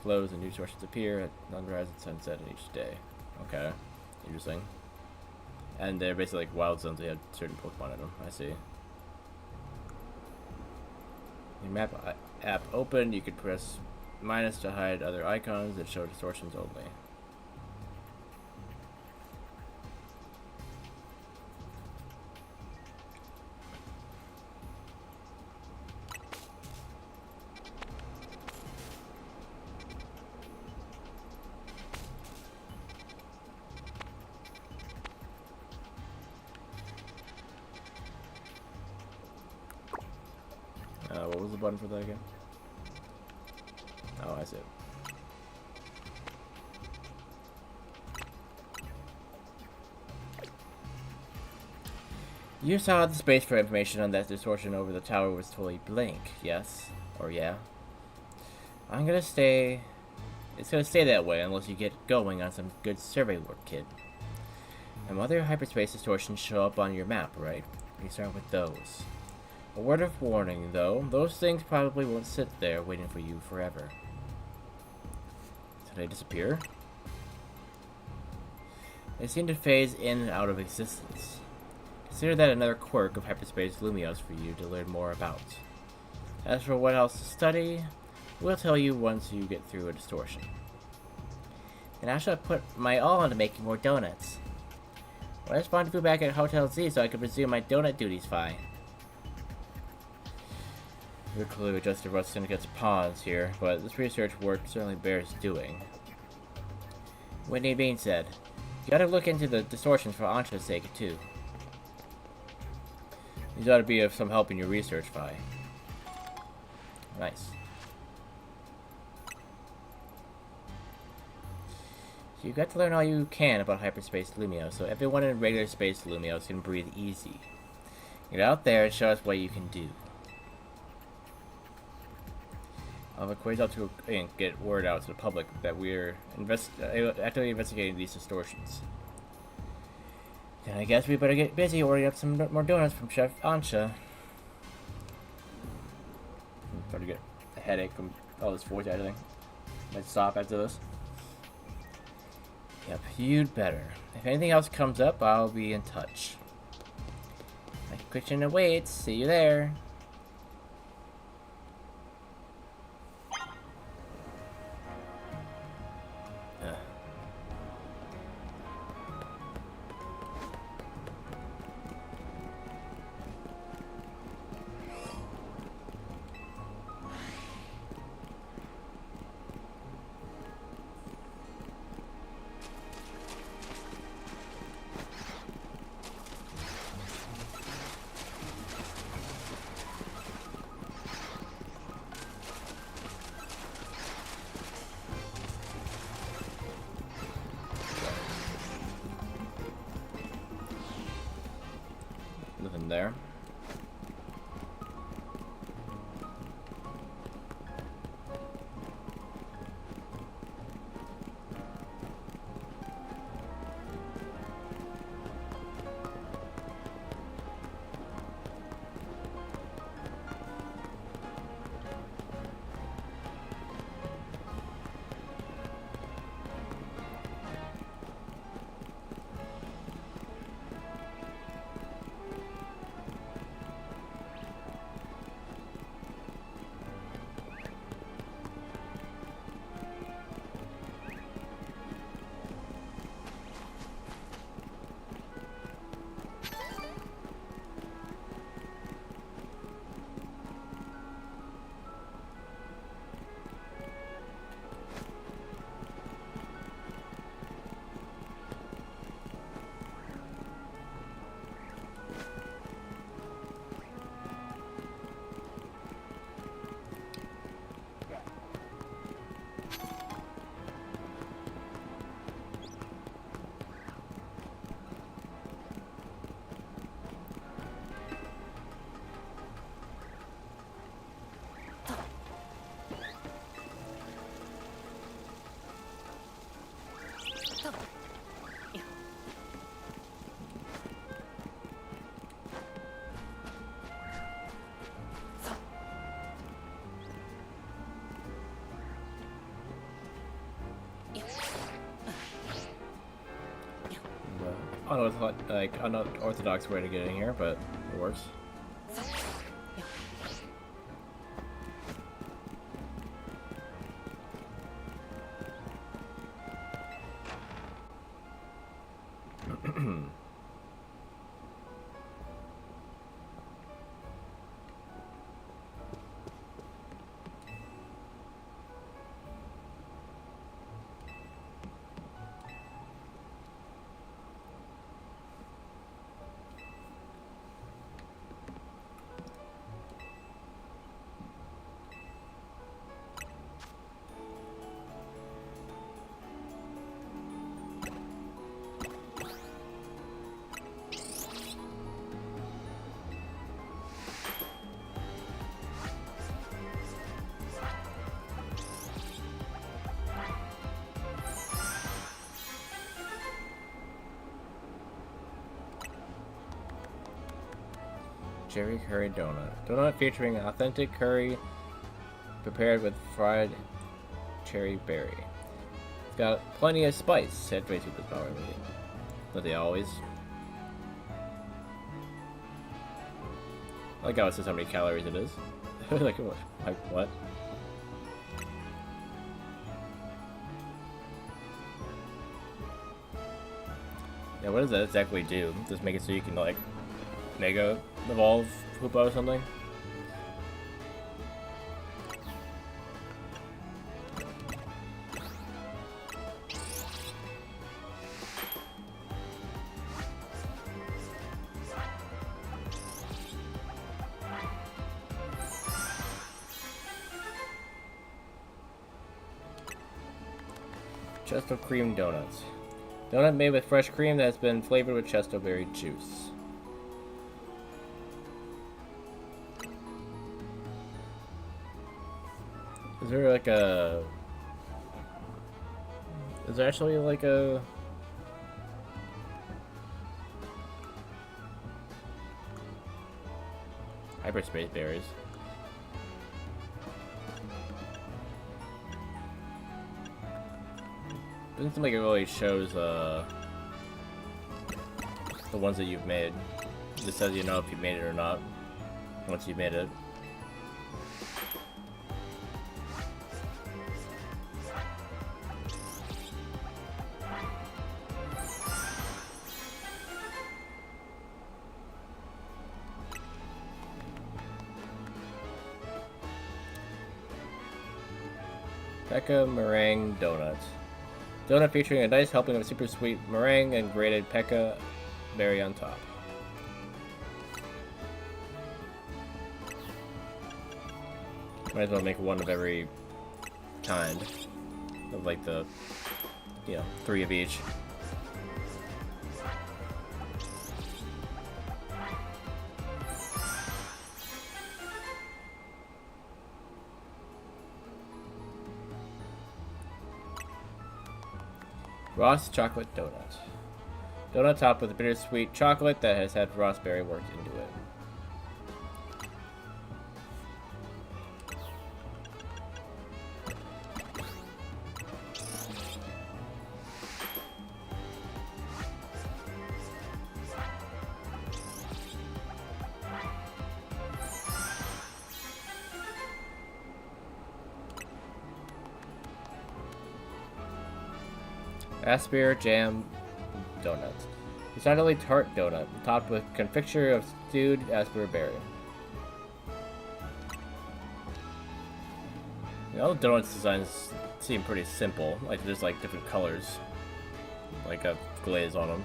and new distortions appear at sunrise and sunset each day. Okay. Interesting. And they're basically like wild zones. They have certain Pokemon in them. I see. Your map app open, you could press minus to hide other icons that show distortions only. What was the button for that again? Oh, I see it. You saw the space for information on that distortion over the tower was totally blank, yes? Or yeah? It's gonna stay that way unless you get going on some good survey work, kid. And other hyperspace distortions show up on your map, right? You start with those. A word of warning, though, those things probably won't sit there waiting for you forever. Did they disappear? They seem to phase in and out of existence. Consider that another quirk of hyperspace Lumios for you to learn more about. As for what else to study, we'll tell you once you get through a distortion. And I shall put my all into making more donuts. Well, I just wanted to go back at Hotel Z so I could resume my donut duties, Phi. We're clearly just a Rust Syndicate's pawns here, but this research work certainly bears doing. Whitney Bean said, you gotta look into the distortions for Ansha's sake, too. These ought to be of some help in your research, Phi. Nice. So you got to learn all you can about hyperspace Lumios, so everyone in regular space Lumios can breathe easy. Get out there and show us what you can do. I'll have a quiz out to get word out to the public that we're actively investigating these distortions. Then I guess we better get busy ordering up some more donuts from Chef Ansha. I'm starting to get a headache from all this voice editing. Might stop after this. Yep, you'd better. If anything else comes up, I'll be in touch. My kitchen awaits. See you there. Nothing there. unorthodox way to get in here, but it works. Cherry curry donut. Donut featuring authentic curry prepared with fried cherry berry. It's got plenty of spice. Saturates with the power of it. But they always. I like how it says how many calories it is. Like what? Yeah, what does that exactly do? Just make it so you can like Mega Evolve Hoopa or something? Chesto cream donuts. Donut made with fresh cream that has been flavored with chesto berry juice. Is there like a... Is there actually like a... Hyperspace berries? Doesn't seem like it really shows the ones that you've made. It just says you know if you made it or not once you made it. Pekka meringue donut. Donut featuring a nice helping of super sweet meringue and grated Pekka berry on top. Might as well make one of every kind. Of like the, 3 of each. Ross chocolate donut. Donut topped with bittersweet chocolate that has had raspberry worked into it. Raspberry jam donut. Decidedly tart donut, topped with confiture of stewed raspberry berry. All the donuts designs seem pretty simple. Like there's like different colors, like a glaze on them.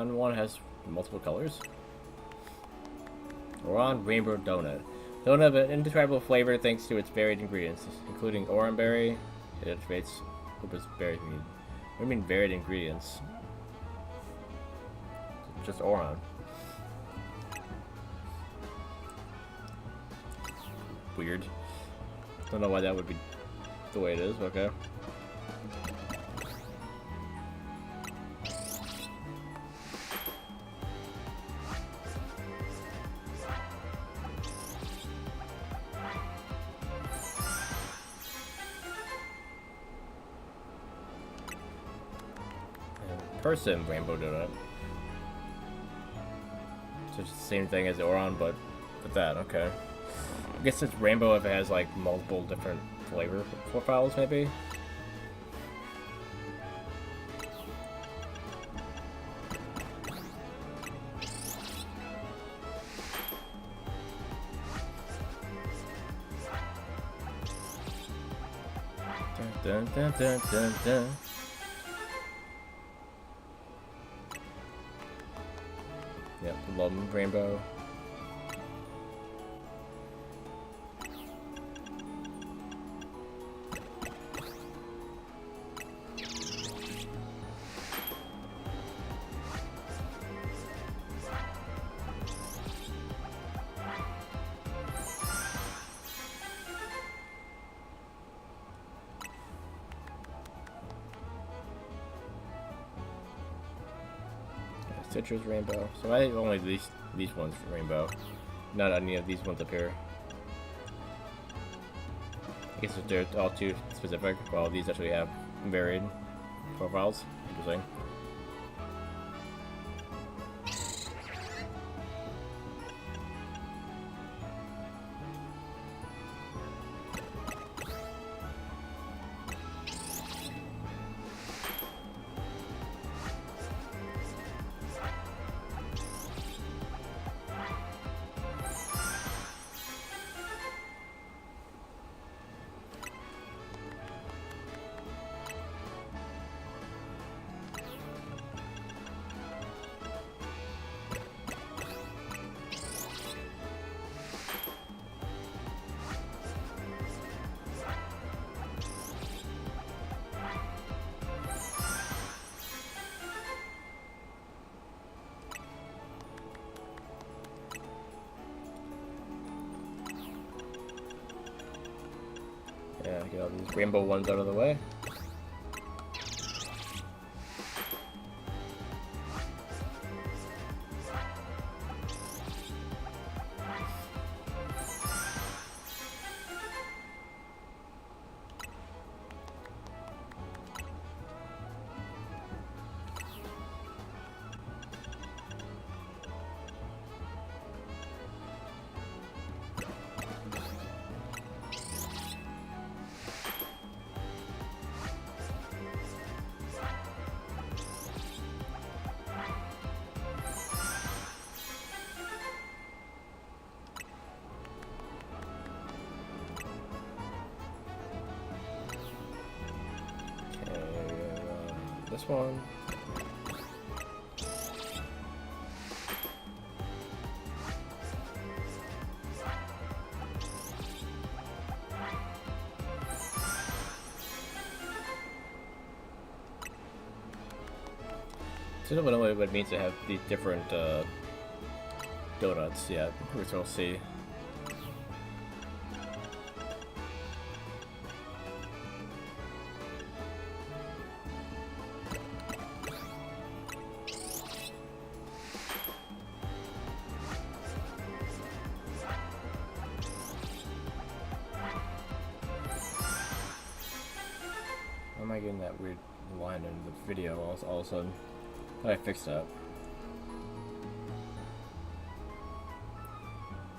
One has multiple colors. Oran Rainbow Donut. Donut of an indescribable flavor thanks to its varied ingredients, including oranberry. It activates Hoopa's berry mead. What do you mean varied ingredients? Just Oran. Weird. Don't know why that would be the way it is, okay. person rainbow donut. So it's the same thing as Oron, but with that, okay. I guess it's rainbow if it has like multiple different flavor profiles, maybe. Dun, dun, dun, dun, dun. Yep, love rainbow. Citrus rainbow. So I think only these ones for rainbow. Not any of these ones up here. I guess if they're all too specific. Well, these actually have varied profiles. Interesting. Yeah, get all these rainbow ones out of the way. This one. So I don't know what it means to have these different donuts yet, which we'll see. Why am I getting that weird line in the video all of a sudden? I fixed that.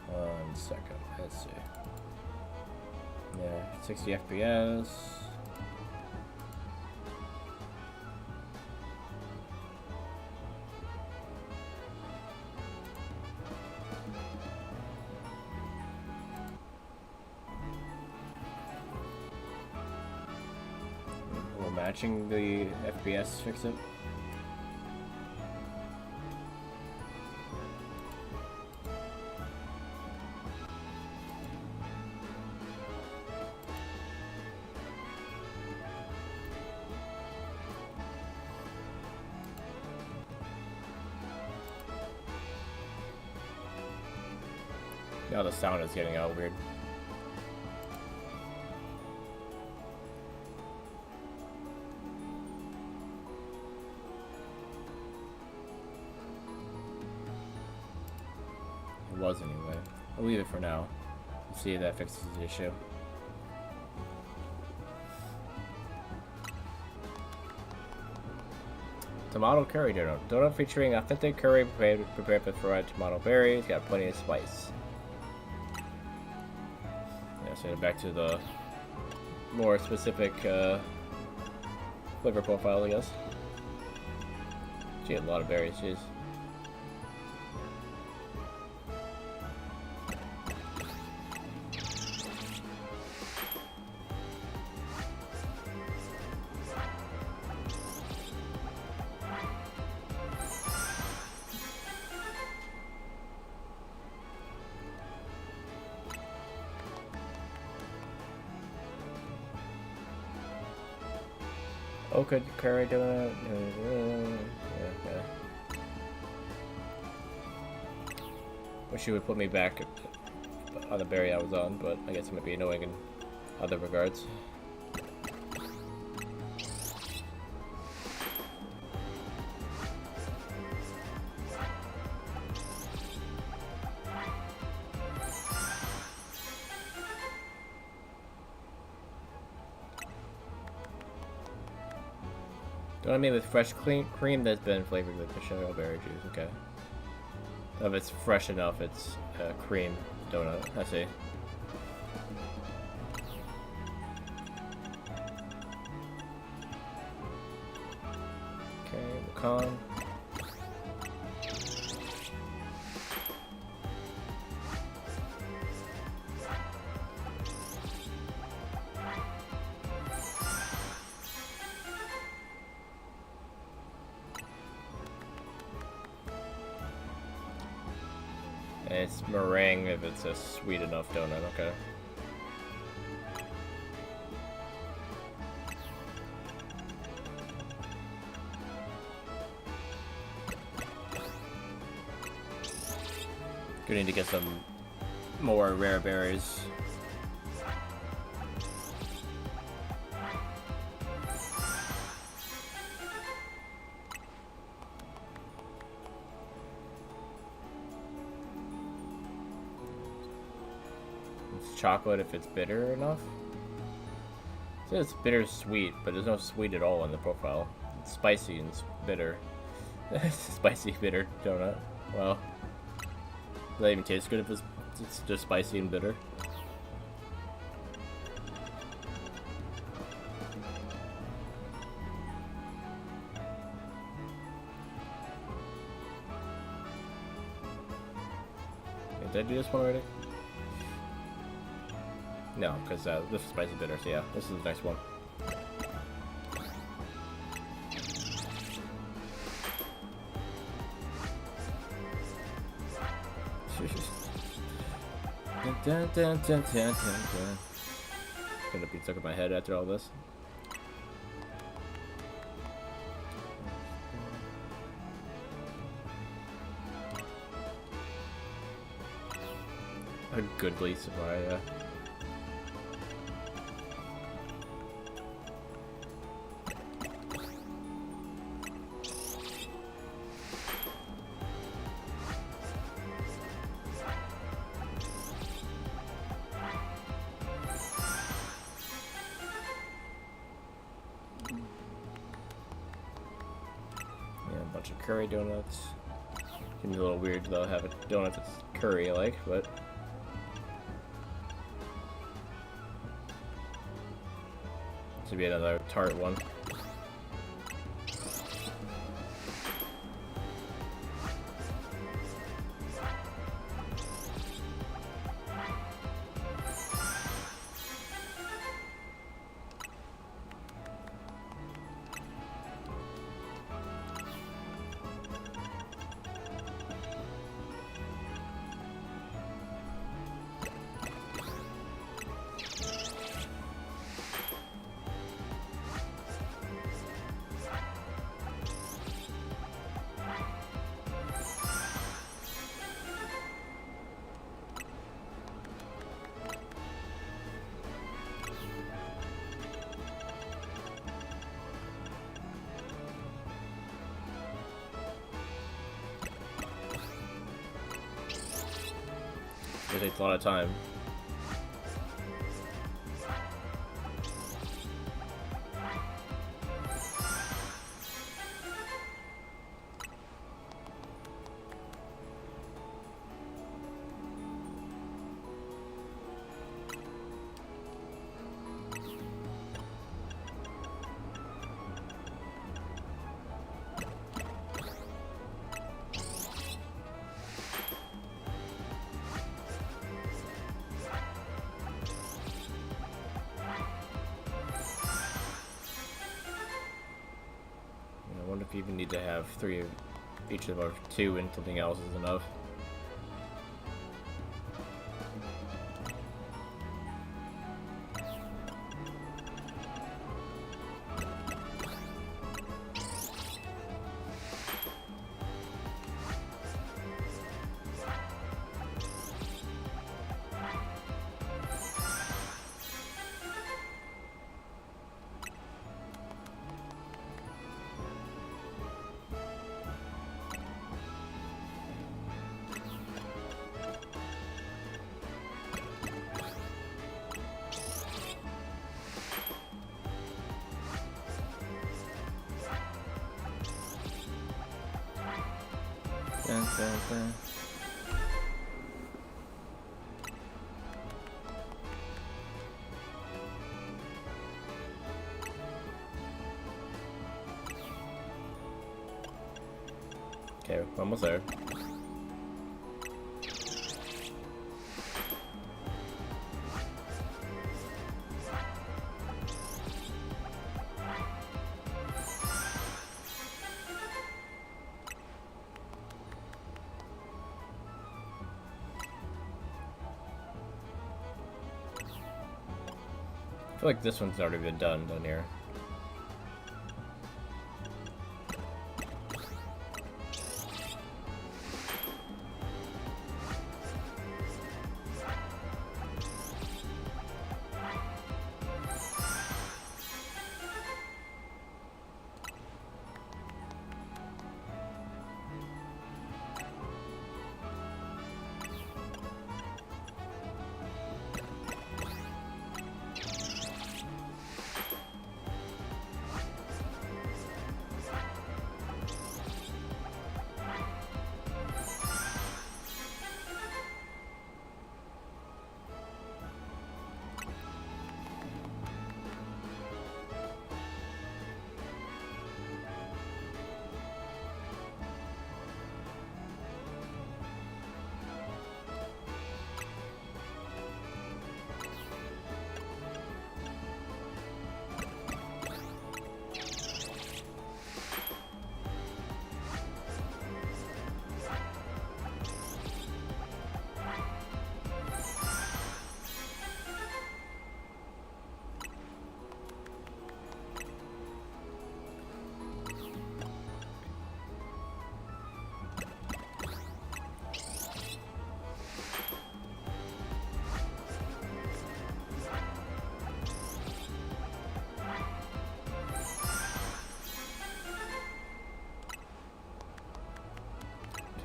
1 second. Let's see. Yeah, 60 FPS. Will matching the FPS fix it? Now the sound is getting all weird. It was anyway. I'll leave it for now. See if that fixes the issue. Tomato curry donut. Donut featuring authentic curry prepared with fried tomato berries. Got plenty of spice. Yeah, so back to the more specific flavor profile, I guess. She had a lot of berries, jeez. Okay, curry donut. Okay. Wish you would put me back on the berry I was on, but I guess it might be annoying in other regards. Donut made with fresh cream that's been flavored with Michelle berry juice. Okay. If it's fresh enough, it's a cream donut. I see. Okay, pecan. And it's meringue if it's a sweet enough donut, okay. We need to get some more rare berries. Chocolate if it's bitter enough. It says it's bitter-sweet, but there's no sweet at all in the profile. It's spicy and bitter. Spicy bitter donut. Well, does that even taste good if it's just spicy and bitter? Did I do this one already? No, because this is spicy bitter, so yeah, this is the next one. Gonna be stuck in my head after all this. A goodly supply, yeah. Curry donuts. Seems a little weird though, have a donut that's curry like, but this should be another tart one. It takes a lot of time. wonder if you even need to have 3 of each of them, or 2 and something else is enough. Dun, dun, dun. Okay, we're almost there. I feel like this one's already been done down here.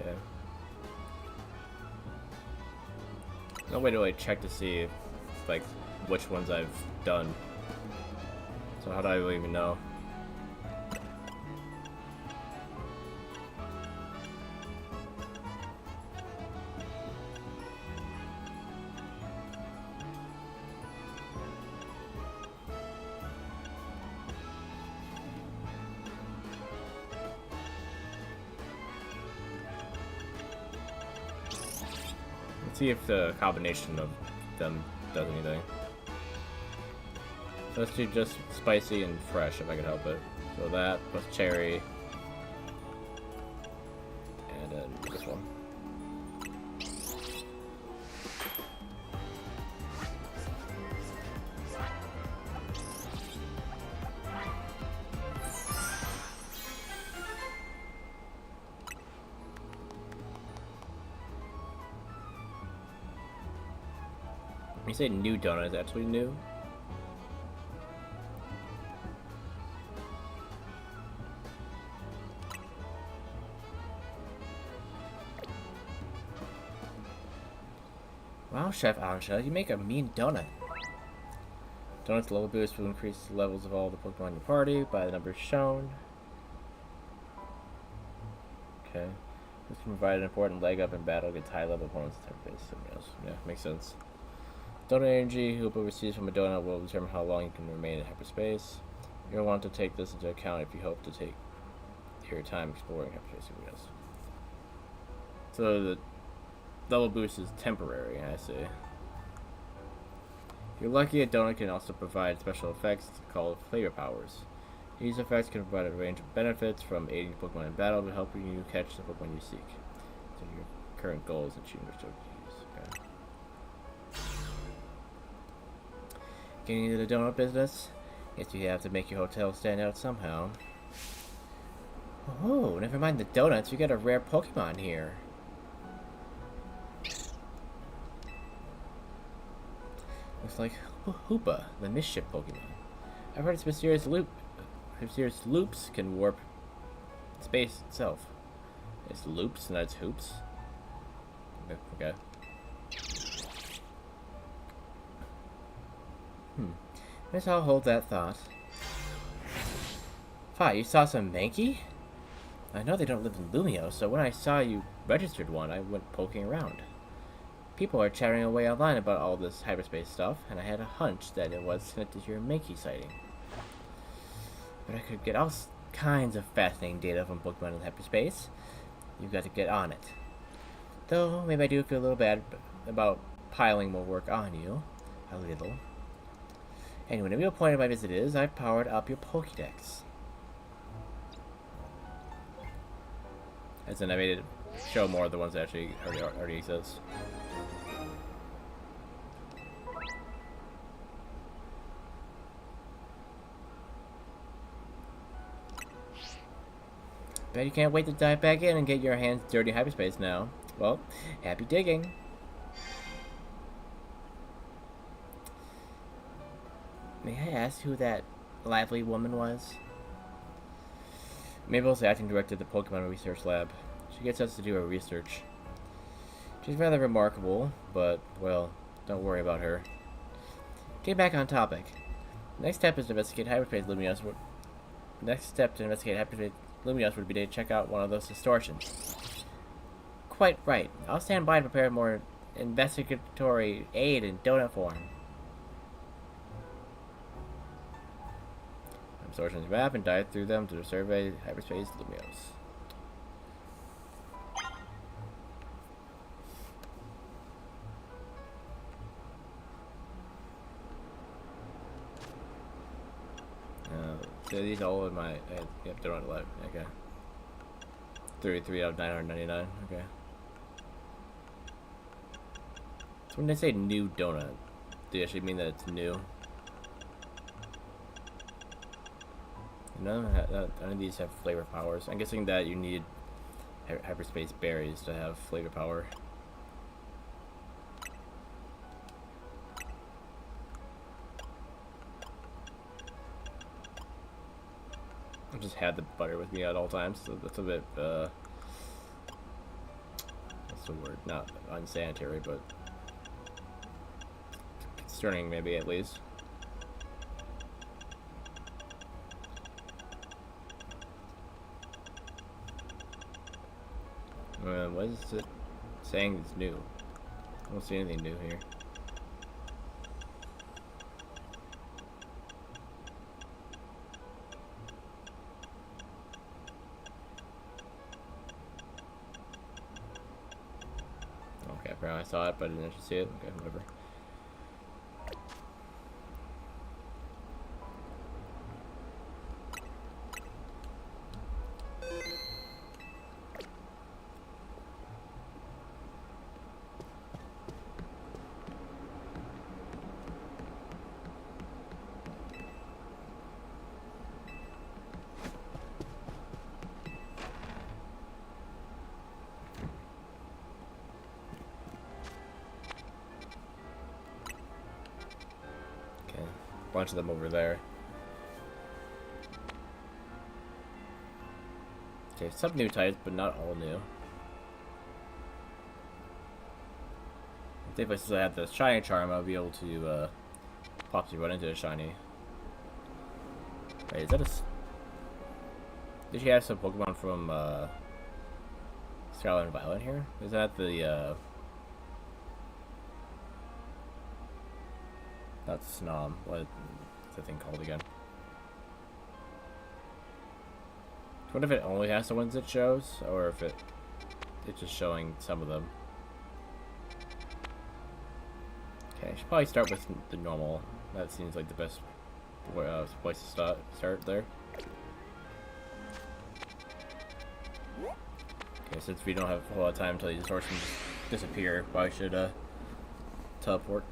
Okay. No way to like check to see like which ones I've done. So how do I even know? See if the combination of them does anything. So let's do just spicy and fresh if I can help it. So that plus cherry. And then this one. When you say new donut, is that actually new? Wow, Chef Ansha, you make a mean donut. Donut's level boost will increase the levels of all the Pokemon in your party by the numbers shown. Okay. This can provide an important leg up in battle against high level opponents. Yeah, makes sense. Donut energy Hoopa receives from a donut will determine how long you can remain in hyperspace. You'll want to take this into account if you hope to take your time exploring hyperspace areas. So the level boost is temporary, I see. If you're lucky, a donut can also provide special effects called flavor powers. These effects can provide a range of benefits from aiding Pokemon in battle to helping you catch the Pokemon you seek. So your current goal is achieving your use. Okay. Getting into the donut business? Guess you have to make your hotel stand out somehow. Oh, never mind the donuts, you got a rare Pokemon here. Looks like Hoopa, the mischief Pokemon. I've heard its mysterious loops can warp space itself. It's loops, not it's hoops. Okay. Guess I'll hold that thought. Fi, you saw some Mankey? I know they don't live in Lumio, so when I saw you registered one, I went poking around. People are chattering away online about all this hyperspace stuff, and I had a hunch that it was connected to your Mankey sighting. But I could get all kinds of fascinating data from Pokemon in hyperspace. You've got to get on it. Though, maybe I do feel a little bad about piling more work on you. A little. Anyway, the real point of my visit is I've powered up your Pokédex. As in, I made it show more of the ones that actually already exist. Bet you can't wait to dive back in and get your hands dirty in hyperspace now. Well, happy digging. May I ask who that lively woman was? Mabel's the acting director of the Pokemon Research Lab. She gets us to do her research. She's rather remarkable, but, well, don't worry about her. Getting back on topic. Next step is to investigate hyperspace Lumios. Next step to investigate hyperspace Lumios would be to check out one of those distortions. Quite right. I'll stand by to prepare more investigatory aid in donut form. Distortions map and dive through them to survey hyperspace Lumios. So these all in my yep, they're on the left. Okay. 33 out of 999. Okay. So when they say new donut, do you actually mean that it's new? None of these have flavor powers. I'm guessing that you need hyperspace berries to have flavor power. I just had the butter with me at all times, so that's a bit, what's the word? Not unsanitary, but concerning maybe at least. What is it saying is new? I don't see anything new here. Okay, apparently I saw it, but I didn't actually see it. Okay, whatever. Bunch of them over there. Okay, some new types, but not all new. If I still had the shiny charm, I'll be able to possibly run into a shiny. Wait, is that a? Did she have some Pokemon from Scarlet and Violet here? Is that the not Snom. What's the thing called again? What if it only has the ones it shows, or if it's just showing some of them? Okay, I should probably start with the normal. That seems like the best place to start there. Okay, since we don't have a whole lot of time until these distortions disappear, probably should teleport.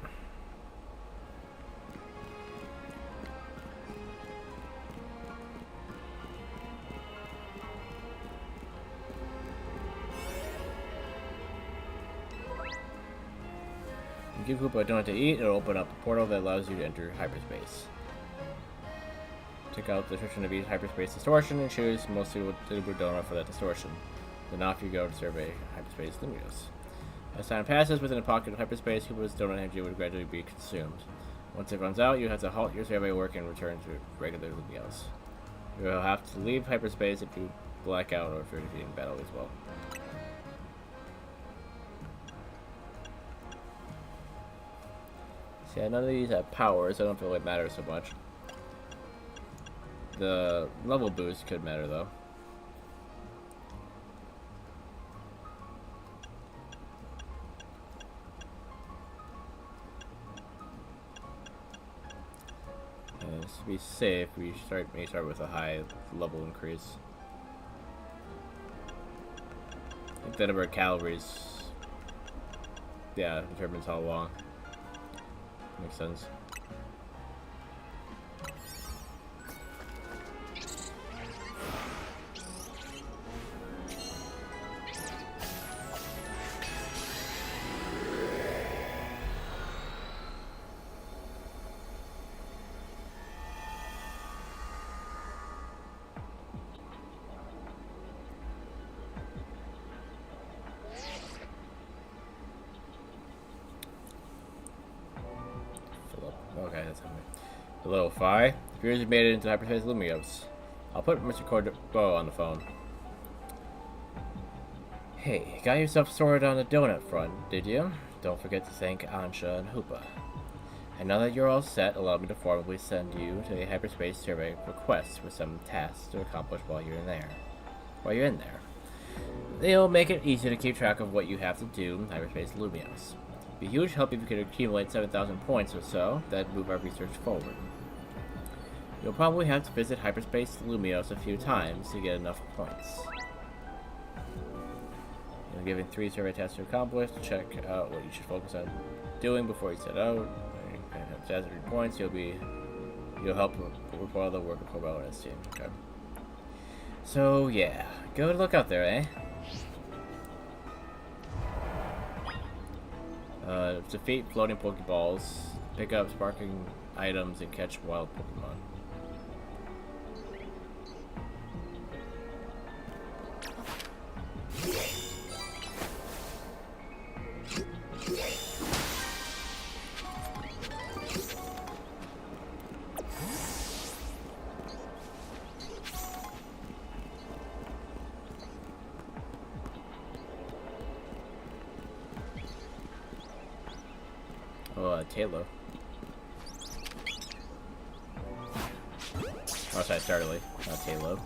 You give Koopa a donut to eat, it'll open up a portal that allows you to enter hyperspace. Take out the description of each hyperspace distortion and choose most suitable donut for that distortion. Then off you go to survey hyperspace Lumios. As time passes within a pocket of hyperspace, Koopa's donut energy will gradually be consumed. Once it runs out, you have to halt your survey work and return to regular Lumios. You will have to leave hyperspace if you black out or if you're defeating battle as well. See, none of these have powers, so I don't feel it matters so much. The level boost could matter though. And to be safe, we may start with a high level increase. I think the number of calories, yeah, determines how long. Makes sense. Okay, that's happening. Hello, Phi. Appears you made it into hyperspace Lumios. I'll put Mr. Cordobo on the phone. Hey, got yourself sorted on the donut front, did you? Don't forget to thank Ansha and Hoopa. And now that you're all set, allow me to formally send you to a hyperspace survey request with some tasks to accomplish while you're in there. They'll make it easy to keep track of what you have to do in hyperspace Lumios. Be a huge help if you could accumulate 7,000 points or so. That'd move our research forward. You'll probably have to visit hyperspace Lumios a few times to get enough points. You're given 3 survey tasks to accomplish. Check out what you should focus on doing before you set out. And have 1,000 points. You'll help report the work of Corbo and his team. Okay. So yeah, good luck out there, eh? Defeat floating Pokeballs, pick up sparkling items, and catch wild Pokemon. Taylor. Oh, sorry, Starly, not Taylor.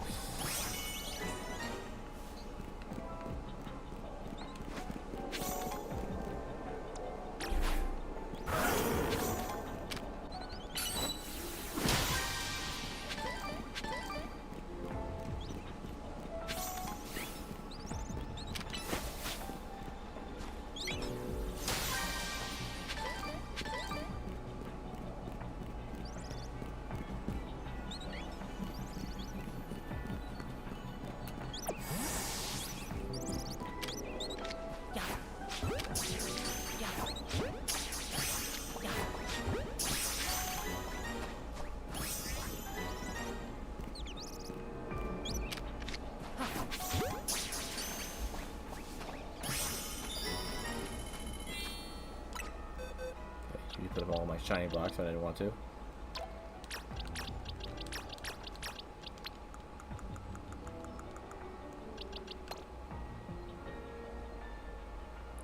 You put them all in my shiny blocks when I didn't want to.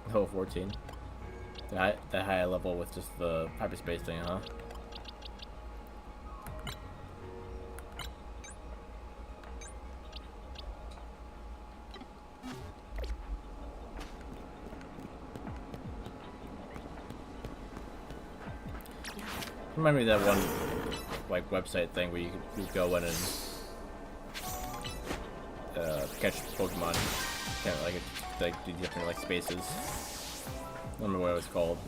Level 14. That high level with just the hyperspace thing, huh? Remind me of that one, like, website thing where you go in and catch Pokemon. Kind of like do different like spaces. I don't remember what it was called.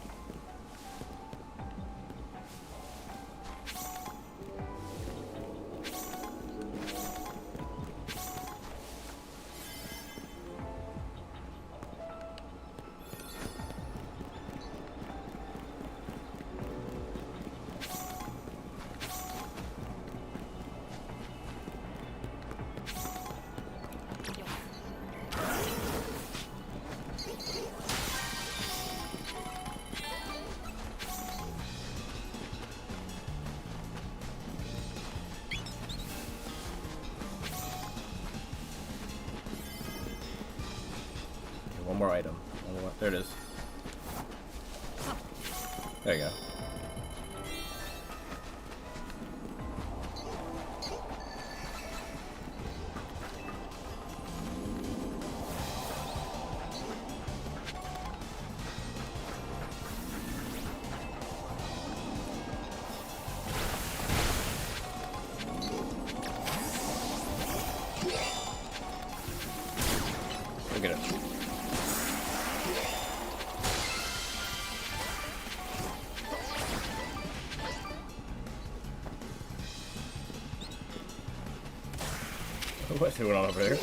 One more item. One more. There it is. There you go. Look at it. What's going on over there?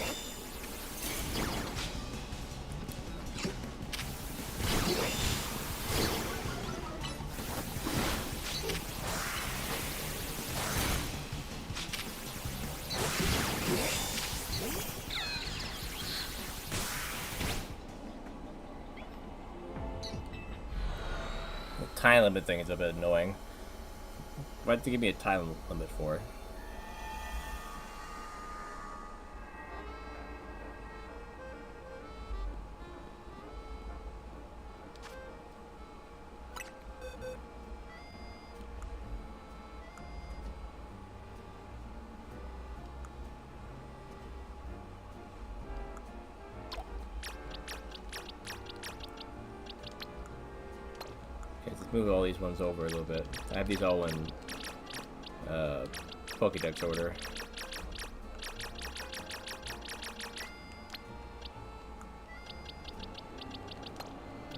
The time limit thing is a bit annoying. Why did they give me a time limit for? Let's move all these ones over a little bit. I have these all in Pokédex order.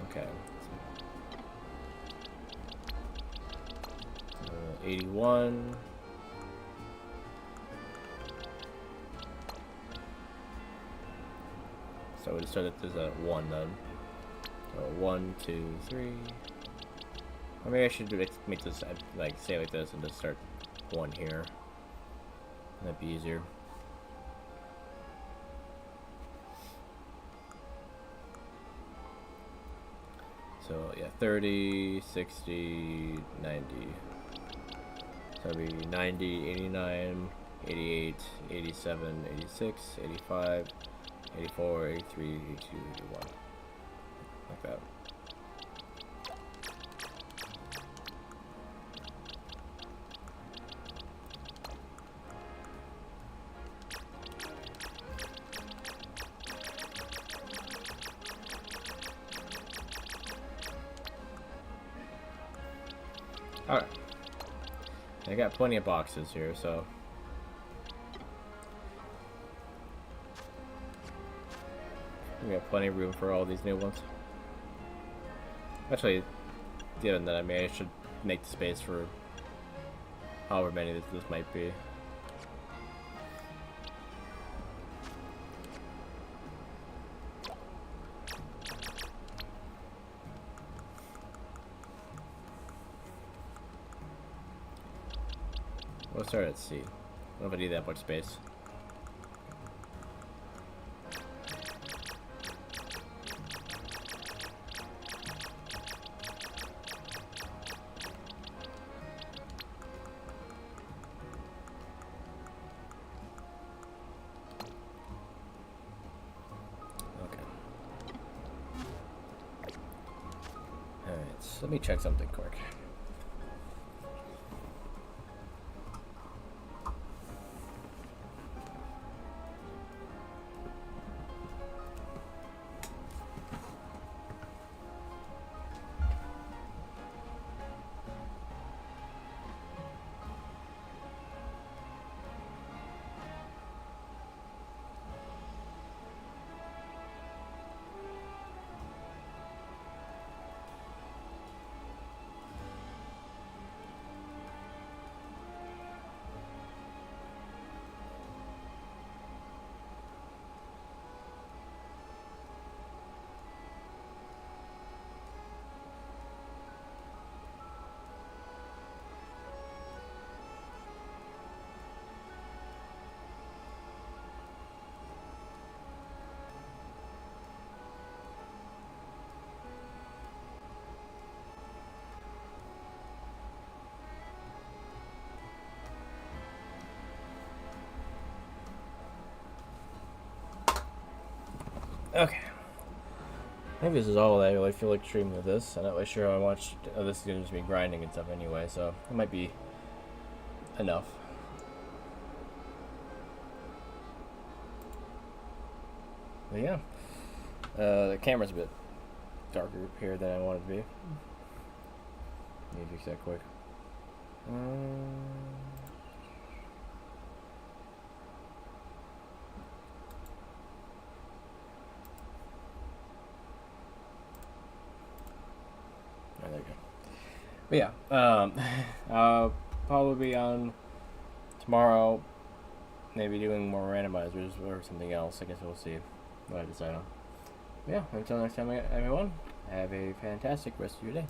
Okay. 81. So we just start at this at 1 then. So 1, 2, 3. Or maybe I should make this like say like this and just start 1 here. That'd be easier. So yeah, 30, 60, 90. So that'd be 90, 89, 88, 87, 86, 85, 84, 83, 82, 81. Like that. Alright. I got plenty of boxes here, so. We got plenty of room for all these new ones. Actually, given that, I mean, I should make the space for however many this might be. We'll start at C. I don't know if I need that much space. Okay. Alright, so let me check something quick. Okay. I think this is all I really feel like streaming with this. I'm not really sure how much this is going to just be grinding and stuff anyway, so it might be enough. But yeah. The camera's a bit darker here than I want it to be. Need to fix that quick. There you go. But yeah, I'll probably be on tomorrow, maybe doing more randomizers or something else. I guess we'll see what I decide on. But yeah, until next time, everyone, have a fantastic rest of your day.